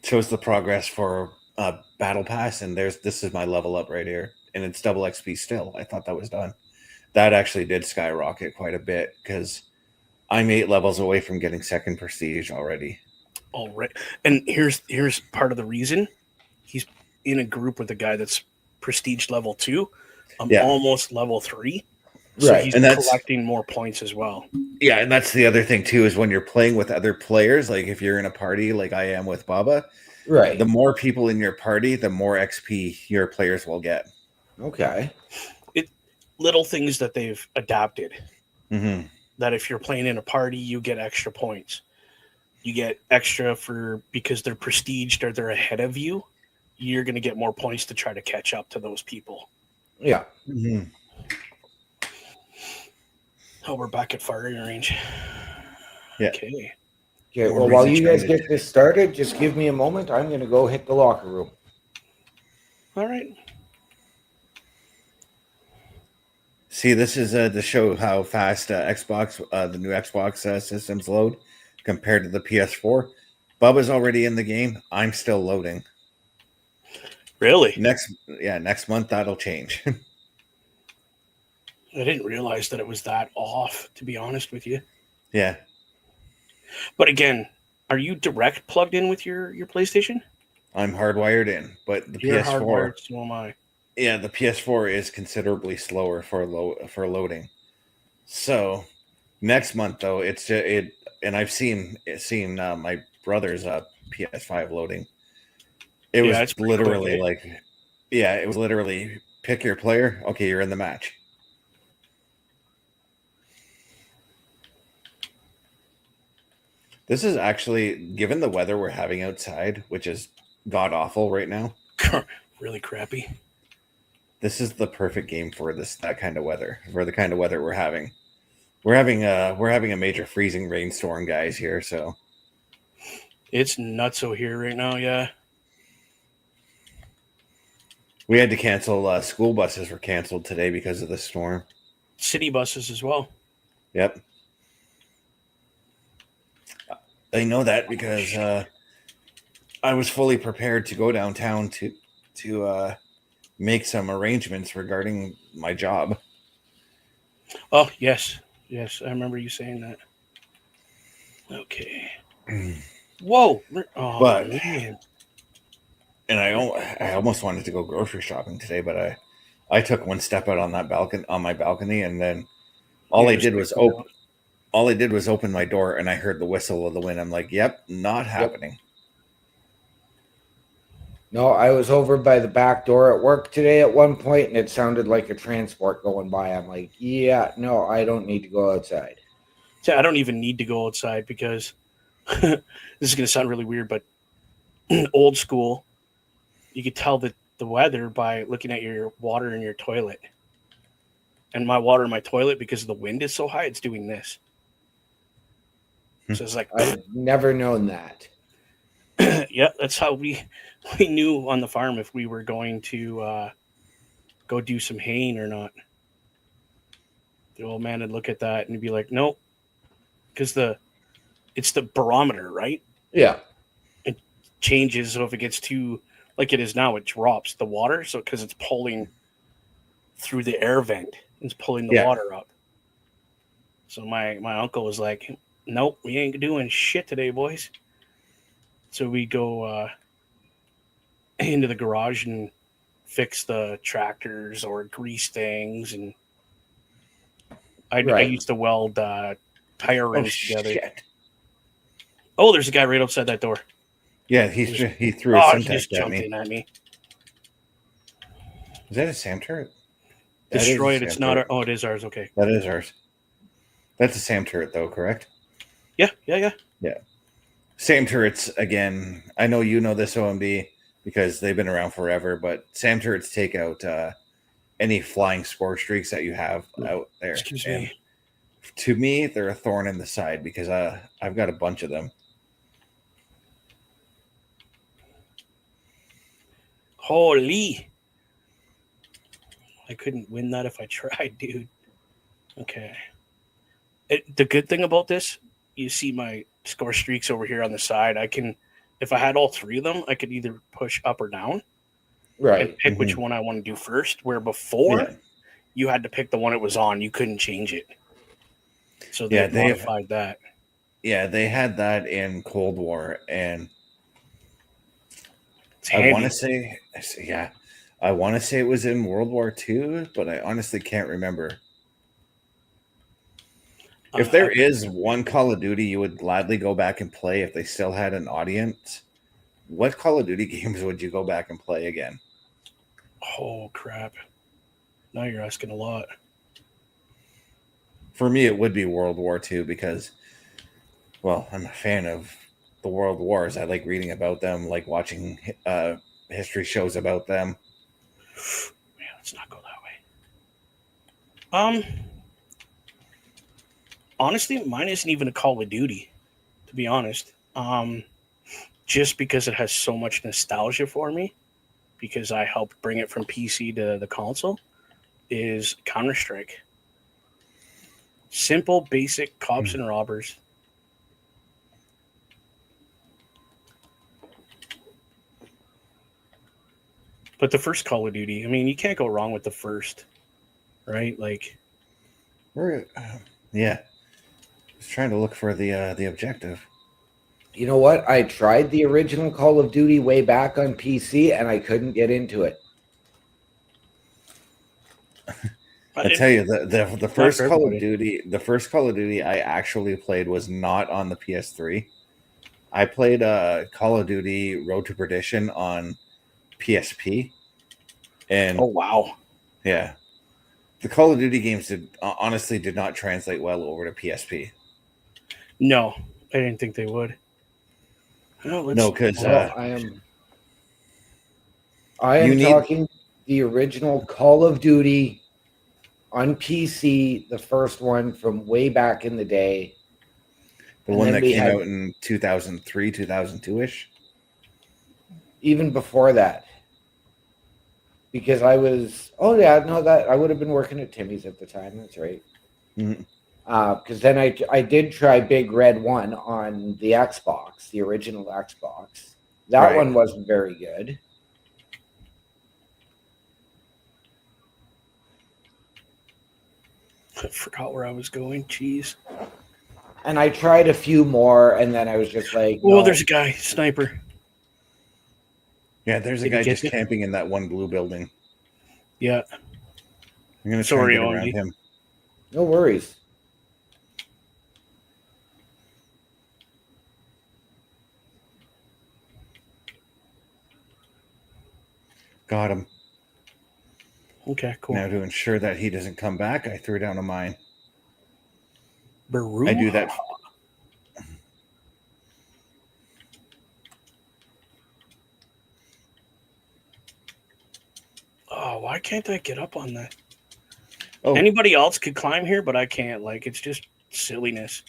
Shows the progress for Battle Pass, and this is my level up right here, and it's double XP still. I thought that was done. That actually did skyrocket quite a bit because I'm 8 levels away from getting second prestige already. All right, and here's part of the reason. He's in a group with a guy that's prestige level 2. I'm almost level 3. So he's collecting more points as well. Yeah, and that's the other thing too, is when you're playing with other players, like if you're in a party like I am with Bubba, right? The more people in your party, the more XP your players will get. Okay. Little things that they've adapted. Mm-hmm. That if you're playing in a party, you get extra points. You get extra because they're prestiged or they're ahead of you. You're going to get more points to try to catch up to those people. Yeah. Mm-hmm. Oh, we're back at firing range. Yeah. Okay. Okay. Well, while you guys get this started, just give me a moment. I'm going to go hit the locker room. All right. See, this is to show how fast Xbox, the new Xbox systems load compared to the PS4. Bubba's already in the game. I'm still loading. Really? Next month that'll change. I didn't realize that it was that off, to be honest with you. Yeah. But again, are you direct plugged in with your PlayStation? I'm hardwired in, but You're PS4. Hardwired, so am I. Yeah, the PS4 is considerably slower for loading. So next month though, and I've seen my brother's PS5 loading. It was literally it was literally pick your player. Okay, you're in the match. This is actually, given the weather we're having outside, which is god awful right now. Really crappy. This is the perfect game for that kind of weather, for the kind of weather we're having. We're having a major freezing rainstorm, guys, here, so it's nutso here right now, yeah. We had to cancel. School buses were canceled today because of the storm. City buses as well. Yep. I know that because I was fully prepared to go downtown to make some arrangements regarding my job. Oh, yes. Yes, I remember you saying that. Okay. Whoa. Oh, man. And I almost wanted to go grocery shopping today, but I took one step out on my balcony, and then all I did was open my door, and I heard the whistle of the wind. I'm like, "Yep, not happening." No, I was over by the back door at work today at one point, and it sounded like a transport going by. I'm like, "Yeah, no, I don't need to go outside." So I don't even need to go outside because this is going to sound really weird, but old school, you could tell the weather by looking at your water in your toilet. And my water in my toilet, because the wind is so high, it's doing this. So it's like, I've never known that. Yeah, that's how we knew on the farm if we were going to go do some haying or not. The old man would look at that and he'd be like, nope, because the it's the barometer, right? Yeah. It changes. So if it gets too, like it is now, it drops the water. So because it's pulling through the air vent, it's pulling the Yeah. water up. So my uncle was like, "Nope, we ain't doing shit today, boys." So we go into the garage and fix the tractors or grease things, and I Right. used to weld tire Oh rims together. shit! Oh, there's a guy right outside that door. Yeah, he threw a Oh, he Simtex just at jumped me. in at me. Is that a Sam turret? That is a Destroy it. Sam It's not. turret. Oh, it is ours. Okay. That is ours. That's a Sam turret, though, correct? Yeah. Yeah. Sam turrets, again, I know you know this, OMD, because they've been around forever, but Sam turrets take out any flying spore streaks that you have out there. Excuse and me. To me, they're a thorn in the side because I've got a bunch of them. Holy! I couldn't win that if I tried, dude. Okay. The good thing about this, you see my score streaks over here on the side. I can, if I had all three of them, I could either push up or down Right. and pick which one I want to do first. Where before, Yeah. you had to pick the one it was on. You couldn't change it. So they modified that. Yeah, they had that in Cold War, and It's I want to handy. say, yeah, I want to say it was in World War II, but I honestly can't remember. If there is one Call of Duty you would gladly go back and play if they still had an audience, what Call of Duty games would you go back and play again? Oh, crap. Now you're asking a lot. For me, it would be World War II because, well, I'm a fan of the World Wars. I like reading about them, like watching history shows about them. Man, let's not go that way. Honestly, mine isn't even a Call of Duty, to be honest. Just because it has so much nostalgia for me, because I helped bring it from PC to the console, is Counter-Strike. Simple, basic cops and robbers. But the first Call of Duty, I mean, you can't go wrong with the first, right? Like, yeah. I was trying to look for the objective. You know what? I tried the original Call of Duty way back on PC, and I couldn't get into it. I tell you, the first Call of Duty I actually played was not on the PS3. I played Call of Duty Road to Perdition on PSP, and oh wow, yeah, the Call of Duty games honestly did not translate well over to PSP. no, I didn't think they would. No, because I am talking the original Call of Duty on PC, the first one from way back in the day. The one that came out in 2003, 2002-ish? Even before that. Because I was, I would have been working at Timmy's at the time. That's right. Mm-hmm. Because then I did try Big Red 1 on the Xbox, the original Xbox. That one wasn't very good. I forgot where I was going. Jeez. And I tried a few more, and then I was just like, no. Oh, there's a guy, sniper. Yeah, there's a guy just camping in that one blue building. Yeah. I'm going to try and get around him. No worries. Got him. Okay, cool. Now, to ensure that he doesn't come back, I threw down a mine. Baru? I do that. Oh, why can't I get up on that? Oh. Anybody else could climb here, but I can't. Like, it's just silliness.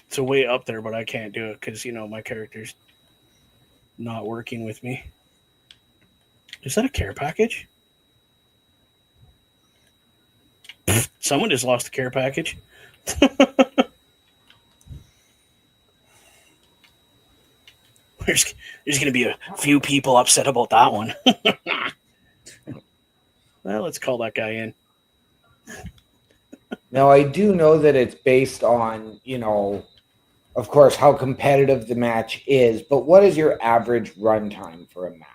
It's a way up there, but I can't do it because, my character's not working with me. Is that a care package? Someone just lost a care package. There's going to be a few people upset about that one. Well, let's call that guy in. Now, I do know that it's based on, of course, how competitive the match is, but what is your average runtime for a match?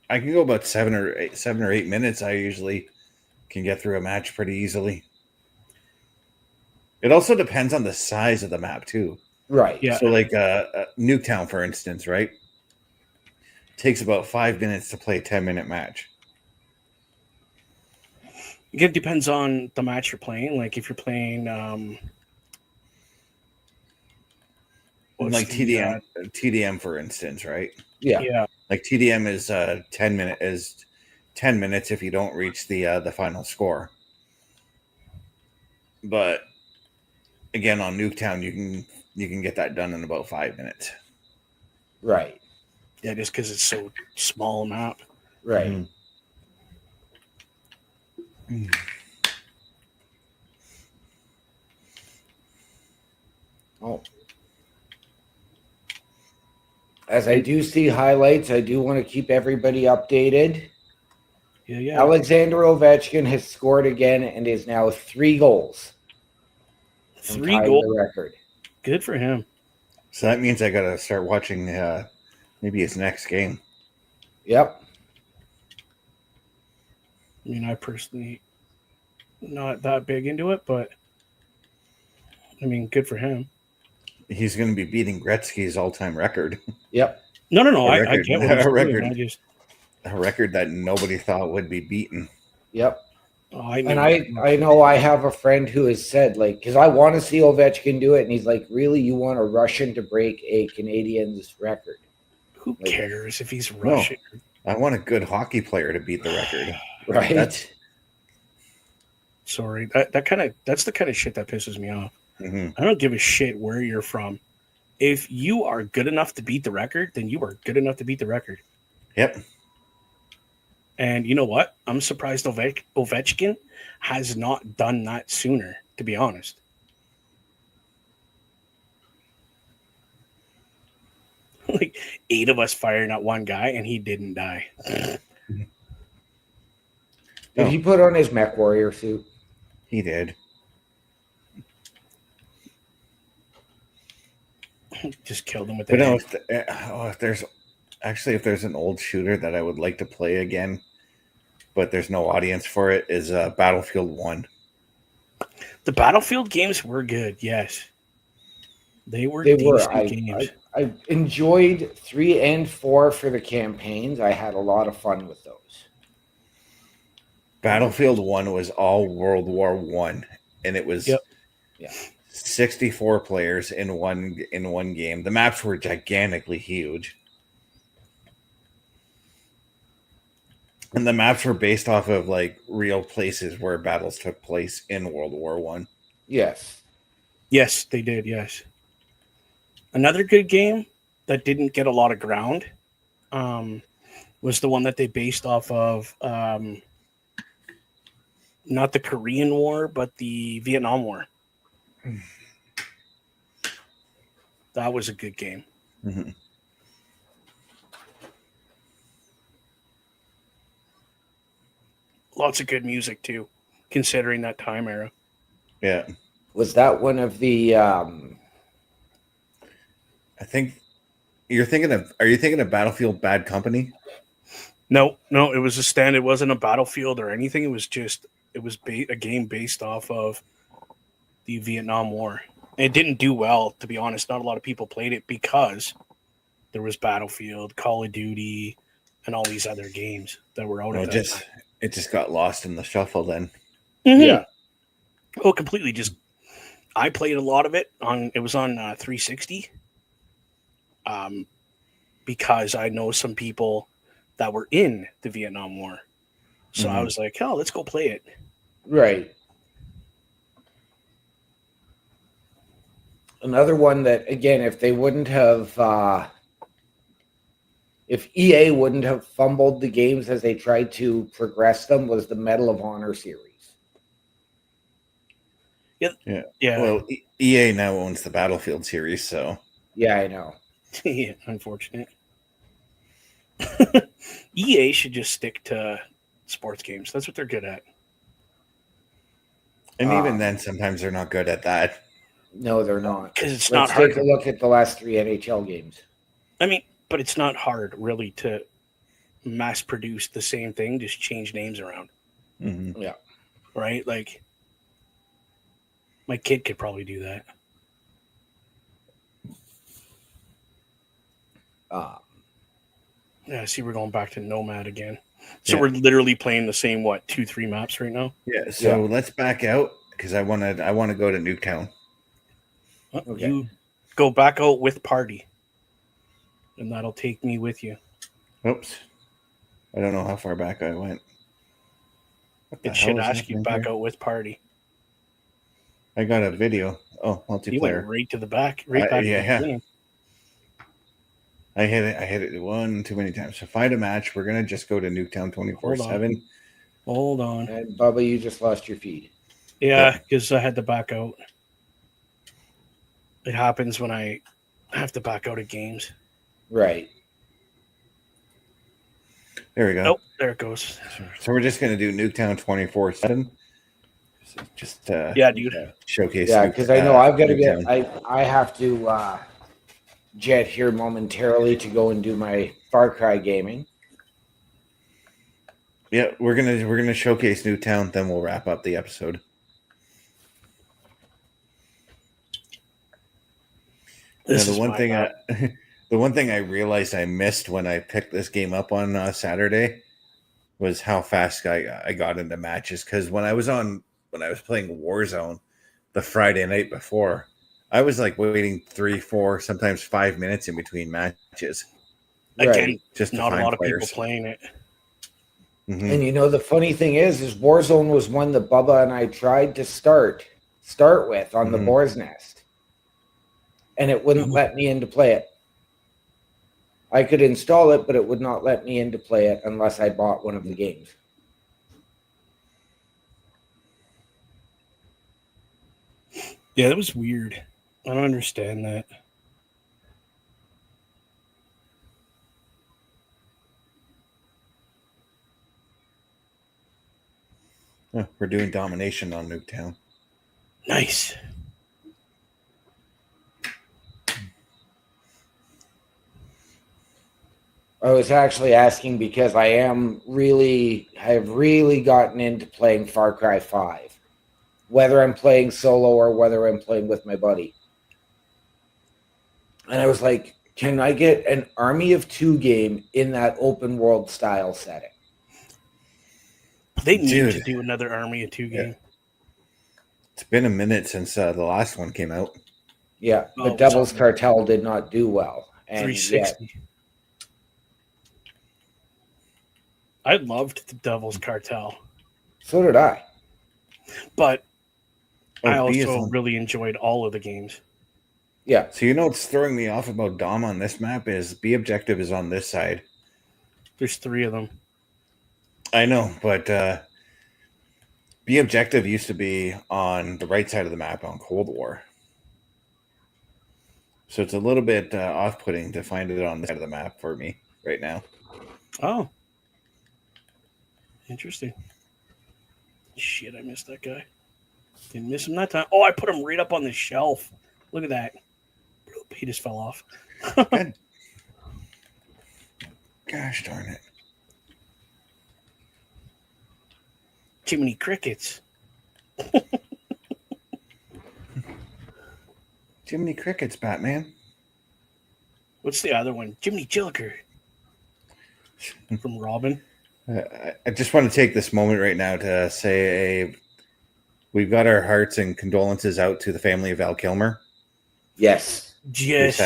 I can go about 7 or 8 minutes. I usually can get through a match pretty easily. It also depends on the size of the map too. Right. Yeah. So like Nuketown, for instance, right? Takes about 5 minutes to play a 10-minute match. It depends on the match you're playing. Like if you're playing like TDM, for instance, right? Yeah. Like TDM is 10 minutes if you don't reach the final score. But again, on Nuketown, you can get that done in about 5 minutes. Right. Yeah, just because it's so small a map. Right. Mm-hmm. Oh. As I do see highlights, I do want to keep everybody updated. Yeah. Alexander Ovechkin has scored again and is now 3 goals. 3 goals. The record. Good for him. So that means I got to start watching maybe his next game. Yep. I mean, I personally not that big into it, but I mean, good for him. He's going to be beating Gretzky's all-time record. Yep. No. I get what he's doing. doing. A record that nobody thought would be beaten. Yep. Oh, I know I have a friend who has said, like, because I want to see Ovechkin do it, and he's like, really, you want a Russian to break a Canadian's record? Who cares if he's Russian? No, I want a good hockey player to beat the record. Right. Sorry, that's the kind of shit that pisses me off. Mm-hmm. I don't give a shit where you're from. If you are good enough to beat the record, then you are good enough to beat the record. Yep. And you know what? I'm surprised Ovechkin has not done that sooner, to be honest. Like 8 of us firing at one guy and he didn't die. Did he put on his Mech Warrior suit? He did. Just killed him with that. But if there's an old shooter that I would like to play again, but there's no audience for it, is Battlefield 1. The Battlefield games were good, yes. They were decent games. I enjoyed 3 and 4 for the campaigns. I had a lot of fun with those. Battlefield 1 was all World War I, and it was 64 players in one game. The maps were gigantically huge. And the maps were based off of like real places where battles took place in World War I. Yes. Yes, they did, yes. Another good game that didn't get a lot of ground was the one that they based off of not the Korean War, but the Vietnam War. That was a good game. Mm-hmm. Lots of good music too, considering that time era. Yeah. Was that one of the I think are you thinking of Battlefield Bad Company? No, it was a stand. It wasn't a Battlefield or anything. It was just a game based off of the Vietnam War. And it didn't do well, to be honest. Not a lot of people played it because there was Battlefield, Call of Duty, and all these other games that were out at that time. It just got lost in the shuffle then. Mm-hmm. Yeah. Oh, completely. Just I played a lot of it it was on 360. Because I know some people that were in the Vietnam War. So I was like, oh, let's go play it. Right. Another one that, again, if they wouldn't have if EA wouldn't have fumbled the games as they tried to progress them, was the Medal of Honor series. Yeah. Yeah. Well, EA now owns the Battlefield series, so Yeah, I know. Yeah, unfortunate. EA should just stick to sports games. That's what they're good at. and even then, sometimes they're not good at that. No, they're not. Because it's Let's not hard. take a look at the last 3 NHL games. I mean, but it's not hard really to mass produce the same thing, just change names around. Mm-hmm. Yeah. Right? Like, my kid could probably do that. Yeah, I see we're going back to Nomad again. So Yeah. we're literally playing the same, 2-3 maps right now? Yeah. So let's back out because I want to go to Nuketown. Okay. You go back out with party, and that'll take me with you. Oops. I don't know how far back I went. It should ask you back out with party. I got a video. Oh, multiplayer. You went right to the back, right back to the beginning. I hit it one too many times. So find a match. We're gonna just go to Nuketown 24/7. Hold on. And Bubba, you just lost your feed. Yeah, because I had to back out. It happens when I have to back out of games. Right. There we go. Oh, there it goes. So we're just gonna do Nuketown 24/7. Just yeah, dude. Showcase. Yeah, because I know I've got to get. I have to jet here momentarily to go and do my Far Cry gaming. Yeah, we're gonna showcase Nuketown, then we'll wrap up the episode. The one thing I realized I missed when I picked this game up on Saturday was how fast I got into matches. Because when I was playing Warzone the Friday night before, I was like waiting 3, 4, sometimes 5 minutes in between matches. Again, just not a lot of people playing it. Mm-hmm. And you know the funny thing is Warzone was one that Bubba and I tried to start with on the Boar's Nest, and it wouldn't let me in to play it. I could install it, but it would not let me in to play it unless I bought one of the games. Yeah, that was weird. I don't understand that. Oh, we're doing domination on Nuketown. Nice. I was actually asking because I've really gotten into playing Far Cry 5. Whether I'm playing solo or whether I'm playing with my buddy. And I was like, can I get an Army of Two game in that open world style setting? They need to do another Army of Two game. It's been a minute since the last one came out. Yeah, but Devil's Cartel did not do well. And 360. I loved the Devil's Cartel. So did I. But I also really enjoyed all of the games. Yeah. So what's throwing me off about Dom on this map is B objective is on this side. There's 3 of them. I know, but B objective used to be on the right side of the map on Cold War. So it's a little bit off-putting to find it on this side of the map for me right now. Oh. Interesting. Shit, I missed that guy. Didn't miss him that time. Oh, I put him right up on the shelf. Look at that. He just fell off. Good. Gosh darn it. Jiminy Crickets. Jiminy Crickets, Batman. What's the other one? Jiminy Chilliker. From Robin. I just want to take this moment right now to say we've got our hearts and condolences out to the family of Val Kilmer. Yes. Yes.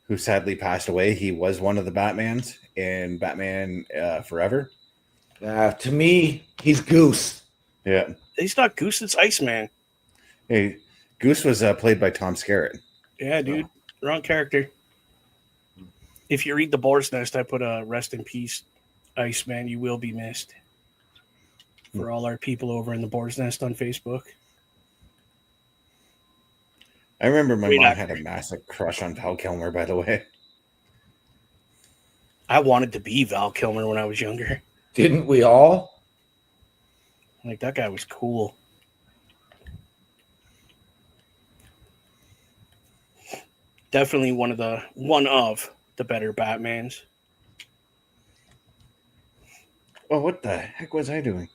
Who sadly passed away. He was one of the Batmans in Batman Forever. To me, he's Goose. Yeah. He's not Goose, it's Iceman. Hey, Goose was played by Tom Skerritt. Yeah, dude. Wrong character. If you read The Boar's Nest, I put a rest in peace, Iceman. You will be missed. For all our people over in The Boar's Nest on Facebook. I remember my Great mom actor. had a massive crush on Val Kilmer, by the way. I wanted to be Val Kilmer when I was younger. Didn't we all? Like, that guy was cool. Definitely one of the better Batmans. Oh, what the heck was I doing?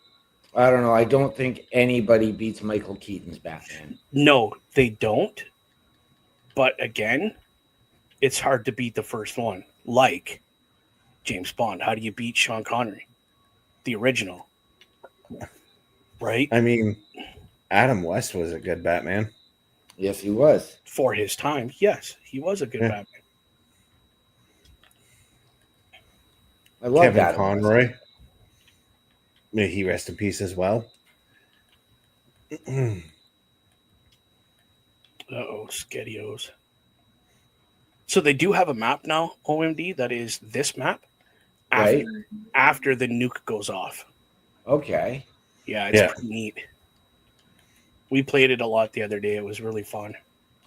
I don't know. I don't think anybody beats Michael Keaton's Batman. No, they don't. But again, it's hard to beat the first one. Like James Bond. How do you beat Sean Connery? The original. Right? I mean, Adam West was a good Batman. Yes, he was. For his time, yes. He was a good Yeah. Batman. I love Kevin that. Conroy. May he rest in peace as well. Uh-oh, Skedios. So they do have a map now, OMD, that is this map Right. after the nuke goes off. Okay. Yeah, it's pretty neat. We played it a lot the other day. It was really fun.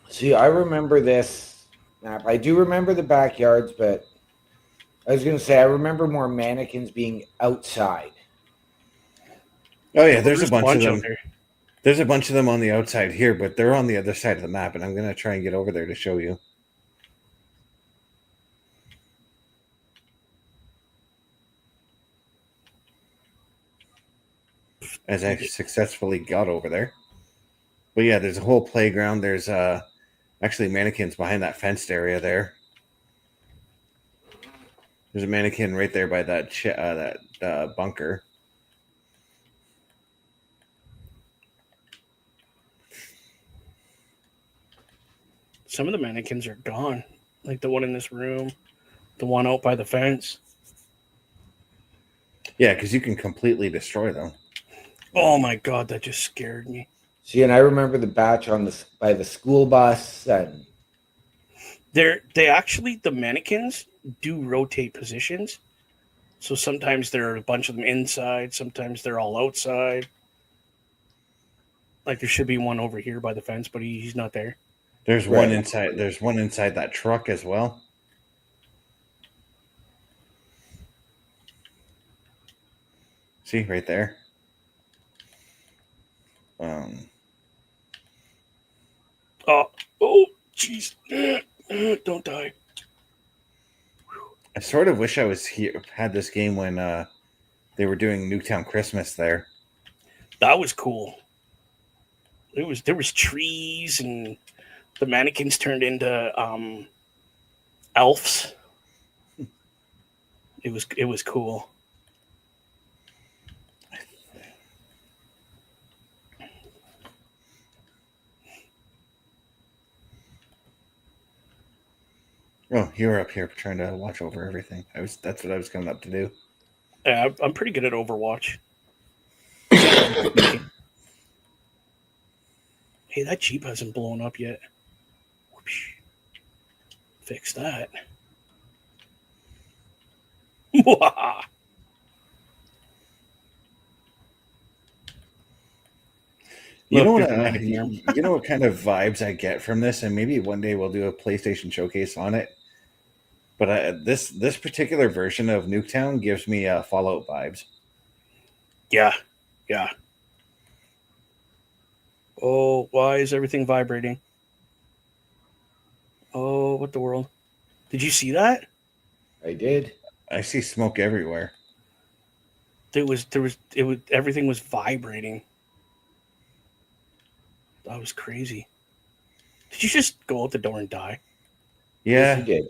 See, I remember this map. I do remember the backyards, but I was going to say I remember more mannequins being outside. Oh yeah, there's a bunch of them. out there. There's a bunch of them on the outside here, but they're on the other side of the map, and I'm going to try and get over there to show you. As I successfully got over there. But yeah, there's a whole playground. There's actually mannequins behind that fenced area there. There's a mannequin right there by that bunker. Some of the mannequins are gone. Like the one in this room, the one out by the fence. Yeah, because you can completely destroy them. Oh my god, that just scared me. See, and I remember the batch by the school bus, and the mannequins do rotate positions. So sometimes there are a bunch of them inside, sometimes they're all outside. Like there should be one over here by the fence, but he's not there. There's one inside. There's one inside that truck as well. See right there. Oh, jeez! Don't die. I sort of wish I was here. Had this game when they were doing Nuketown Christmas there. That was cool. There was trees and the mannequins turned into elves. It was cool. Oh, you were up here trying to watch over everything. That's what I was coming up to do. Yeah, I'm pretty good at Overwatch. Hey, that Jeep hasn't blown up yet. Whoosh. Fix that. You know what? You know what kind of vibes I get from this, and maybe one day we'll do a PlayStation showcase on it. But this particular version of Nuketown gives me Fallout vibes. Yeah. Oh, why is everything vibrating? Oh, what the world? Did you see that? I did. I see smoke everywhere. Everything was vibrating. That was crazy. Did you just go out the door and die? Yeah, yes, you did.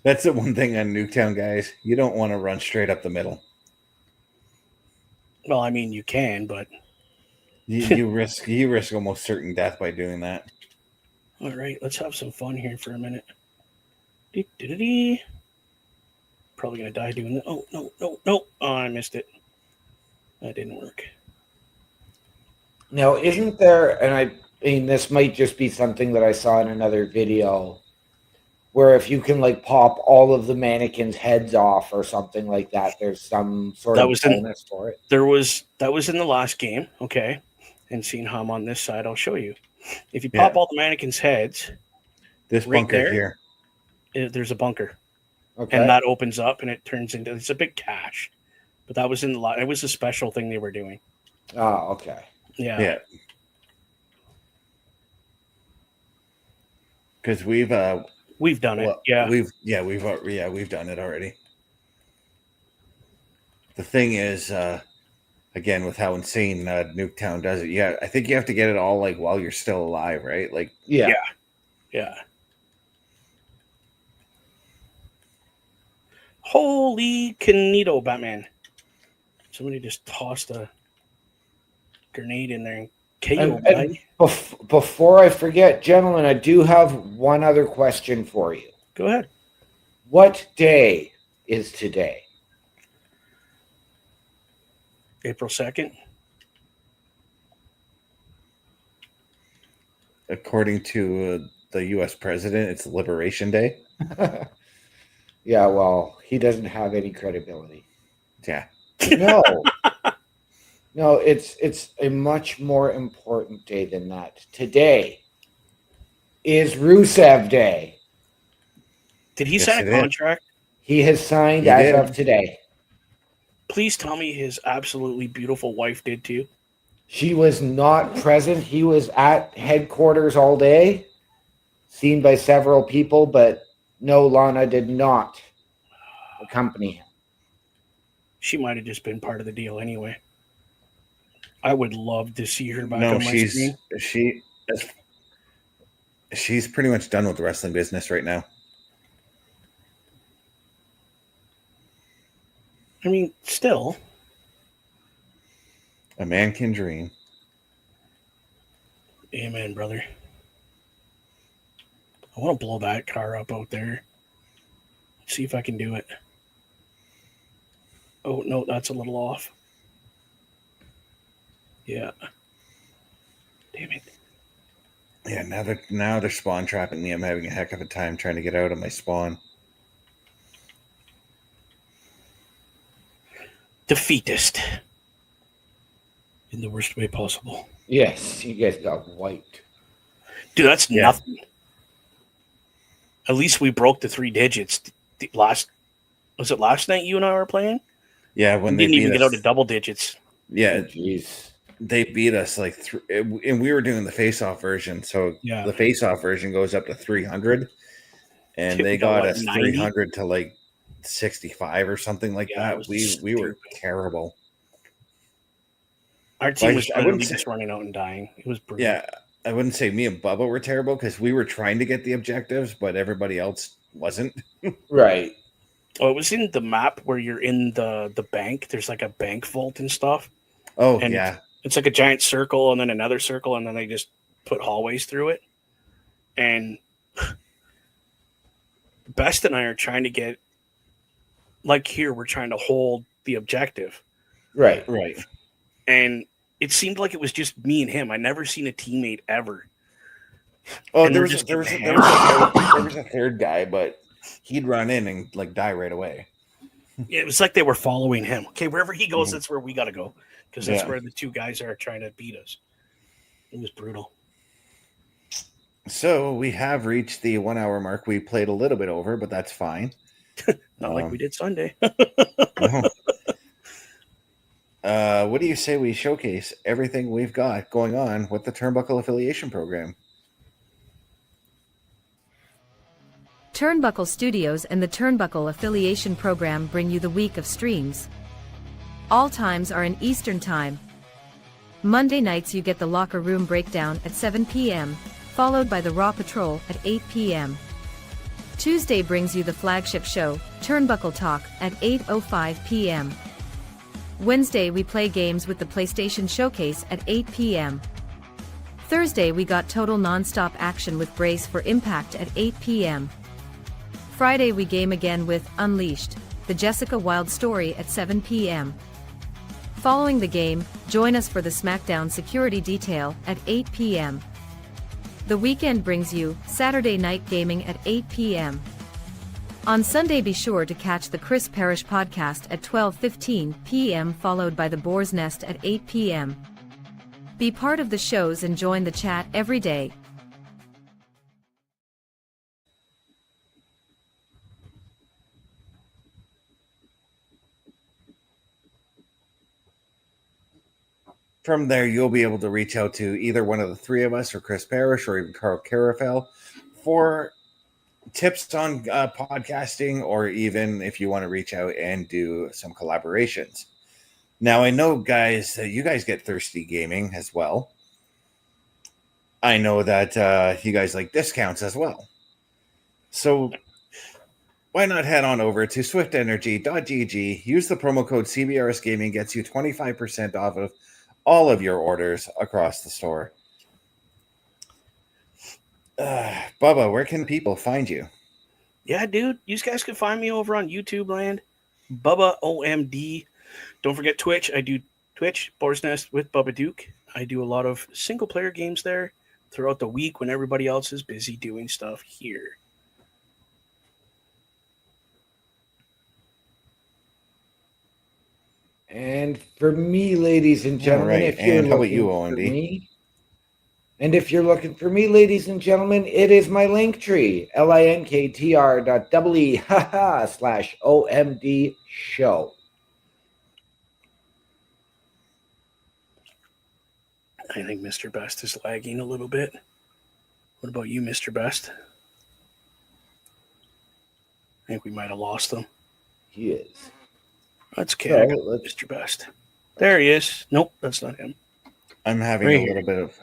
That's the one thing on Nuketown, guys. You don't want to run straight up the middle. Well, I mean, you can, but you risk almost certain death by doing that. All right, let's have some fun here for a minute. Probably gonna die doing that. Oh no! Oh, I missed it. That didn't work. Now, isn't there? And I mean, this might just be something that I saw in another video, where if you can like pop all of the mannequins' heads off or something like that, there's some sort of bonus for it. That was in the last game, okay. And seeing how I'm on this side, I'll show you. If you pop all the mannequins' heads, this right bunker there, here. There's a bunker. Okay. And that opens up and it turns into, it's a big cache. But that was it was a special thing they were doing. Oh, okay. Yeah. Because we've done it. Yeah. We've done it already. The thing is, again, with how insane Nuketown does it, I think you have to get it all like while you're still alive, right? Like, Yeah. Holy Canito, Batman. Somebody just tossed a grenade in there and KO, and before I forget, gentlemen, I do have one other question for you. Go ahead. What day is today? April 2nd. According to the U.S. president, it's Liberation Day. Yeah, well, he doesn't have any credibility. Yeah. No. No, it's a much more important day than that. Today is Rusev Day. Did he sign a contract? He has signed as of today. Please tell me his absolutely beautiful wife did too. She was not present. He was at headquarters all day, seen by several people, but no, Lana did not accompany him. She might have just been part of the deal anyway. I would love to see her back on my screen. She's pretty much done with the wrestling business right now. I mean, still. A man can dream. Amen, brother. I want to blow that car up out there. See if I can do it. Oh, no, that's a little off. Yeah. Damn it. Yeah, now they're spawn trapping me. I'm having a heck of a time trying to get out of my spawn. Defeatist. In the worst way possible. Yes, you guys got wiped. Dude, that's nothing. At least we broke the 3 digits. Was it last night you and I were playing? Yeah, when we they didn't even get out of double digits. Yeah, jeez. They beat us like, and we were doing the face-off version. So the face-off version goes up to 300, and they got us 300 to like 65 or something like that. We were terrible. Our team was literally just running out and dying. It was brutal. Yeah, I wouldn't say me and Bubba were terrible because we were trying to get the objectives, but everybody else wasn't. Right. Oh, it was in the map where you're in the bank. There's like a bank vault and stuff. Oh, and yeah. It's like a giant circle and then another circle, and then they just put hallways through it. And Best and I are trying to get, like here, we're trying to hold the objective. Right. And it seemed like it was just me and him. I never seen a teammate ever. Oh, there was a third guy, but he'd run in and like die right away. Yeah, it was like they were following him. Okay, wherever he goes, that's where we got to go, because that's where the 2 guys are trying to beat us. It was brutal. So we have reached the 1 hour mark. We played a little bit over, but that's fine. Not like we did Sunday. What do you say we showcase everything we've got going on with the Turnbuckle Affiliation Program? Turnbuckle Studios and the Turnbuckle Affiliation Program bring you the week of streams. All times are in Eastern Time. Monday nights you get the Locker Room Breakdown at 7 p.m., followed by the Raw Patrol at 8 p.m. Tuesday brings you the flagship show, Turnbuckle Talk, at 8:05 p.m. Wednesday we play games with the PlayStation Showcase at 8 p.m. Thursday we got total non-stop action with Brace for Impact at 8 p.m. Friday we game again with Unleashed, the Jessica Wilde story at 7 p.m. Following the game, join us for the SmackDown Security Detail at 8 p.m. The weekend brings you Saturday Night Gaming at 8 p.m. On Sunday be sure to catch the Chris Parrish podcast at 12:15 p.m. followed by the Boar's Nest at 8 p.m. Be part of the shows and join the chat every day. From there, you'll be able to reach out to either one of the three of us or Chris Parrish or even Carl Carafel for tips on podcasting, or even if you want to reach out and do some collaborations. Now, I know, guys, that you guys get thirsty gaming as well. I know that you guys like discounts as well. So why not head on over to swiftenergy.gg, use the promo code CBRS Gaming, gets you 25% off of all of your orders across the store. Bubba, where can people find you? Yeah, dude, you guys can find me over on YouTube land, Bubba OMD. Don't forget Twitch. I do Twitch, Boar's Nest with Bubba Duke. I do a lot of single-player games there throughout the week when everybody else is busy doing stuff here. And for me, ladies and gentlemen, Right. if you're And how about looking you, for OMD? me, and if you're looking for me, ladies and gentlemen, it is my Linktree, linktr.ee/OMDshow. I think Mr. Best is lagging a little bit. What about you, Mr. Best? I think we might have lost him. He is. That's okay. So, I got Mr. Best. There he is. Nope, that's not him. I'm having a little bit of...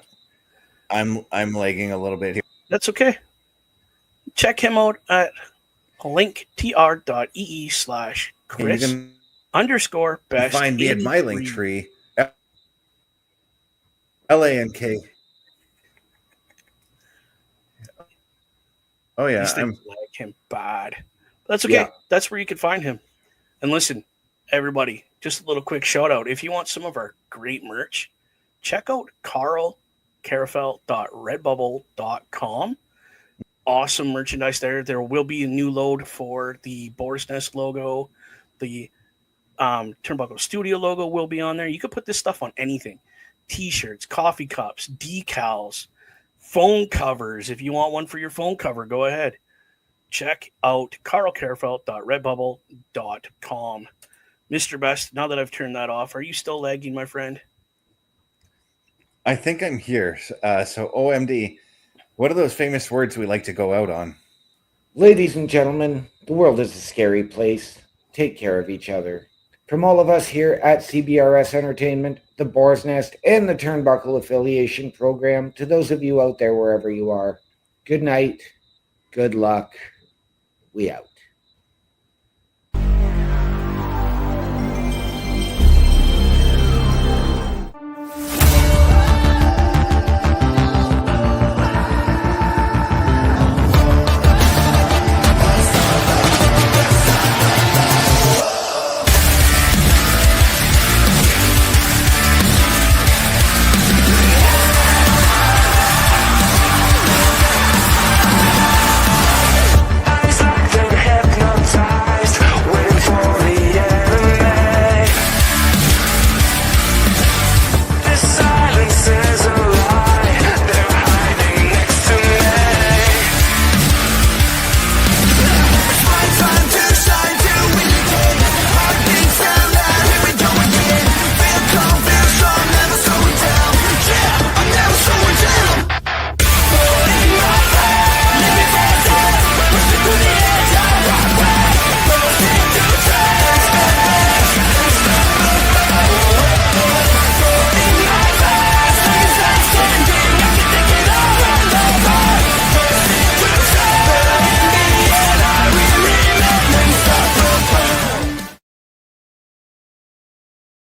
I'm lagging a little bit here. That's okay. Check him out at linktr.ee/Chris_best. Find me at my Linktree. LANK. Oh yeah, These things like him bad. That's okay. Yeah. That's where you can find him. And listen, everybody, just a little quick shout out. If you want some of our great merch, check out carlcarafel.redbubble.com. Awesome merchandise there. There will be a new load for the Boar's Nest logo. The Turnbuckle Studio logo will be on there. You could put this stuff on anything. T-shirts, coffee cups, decals, phone covers. If you want one for your phone cover, go ahead. Check out carlcarafel.redbubble.com. Mr. Best, now that I've turned that off, are you still lagging, my friend? I think I'm here. So OMD, what are those famous words we like to go out on? Ladies and gentlemen, the world is a scary place. Take care of each other. From all of us here at CBRS Entertainment, the Boar's Nest, and the Turnbuckle Affiliation Program, to those of you out there wherever you are, good night, good luck, we out.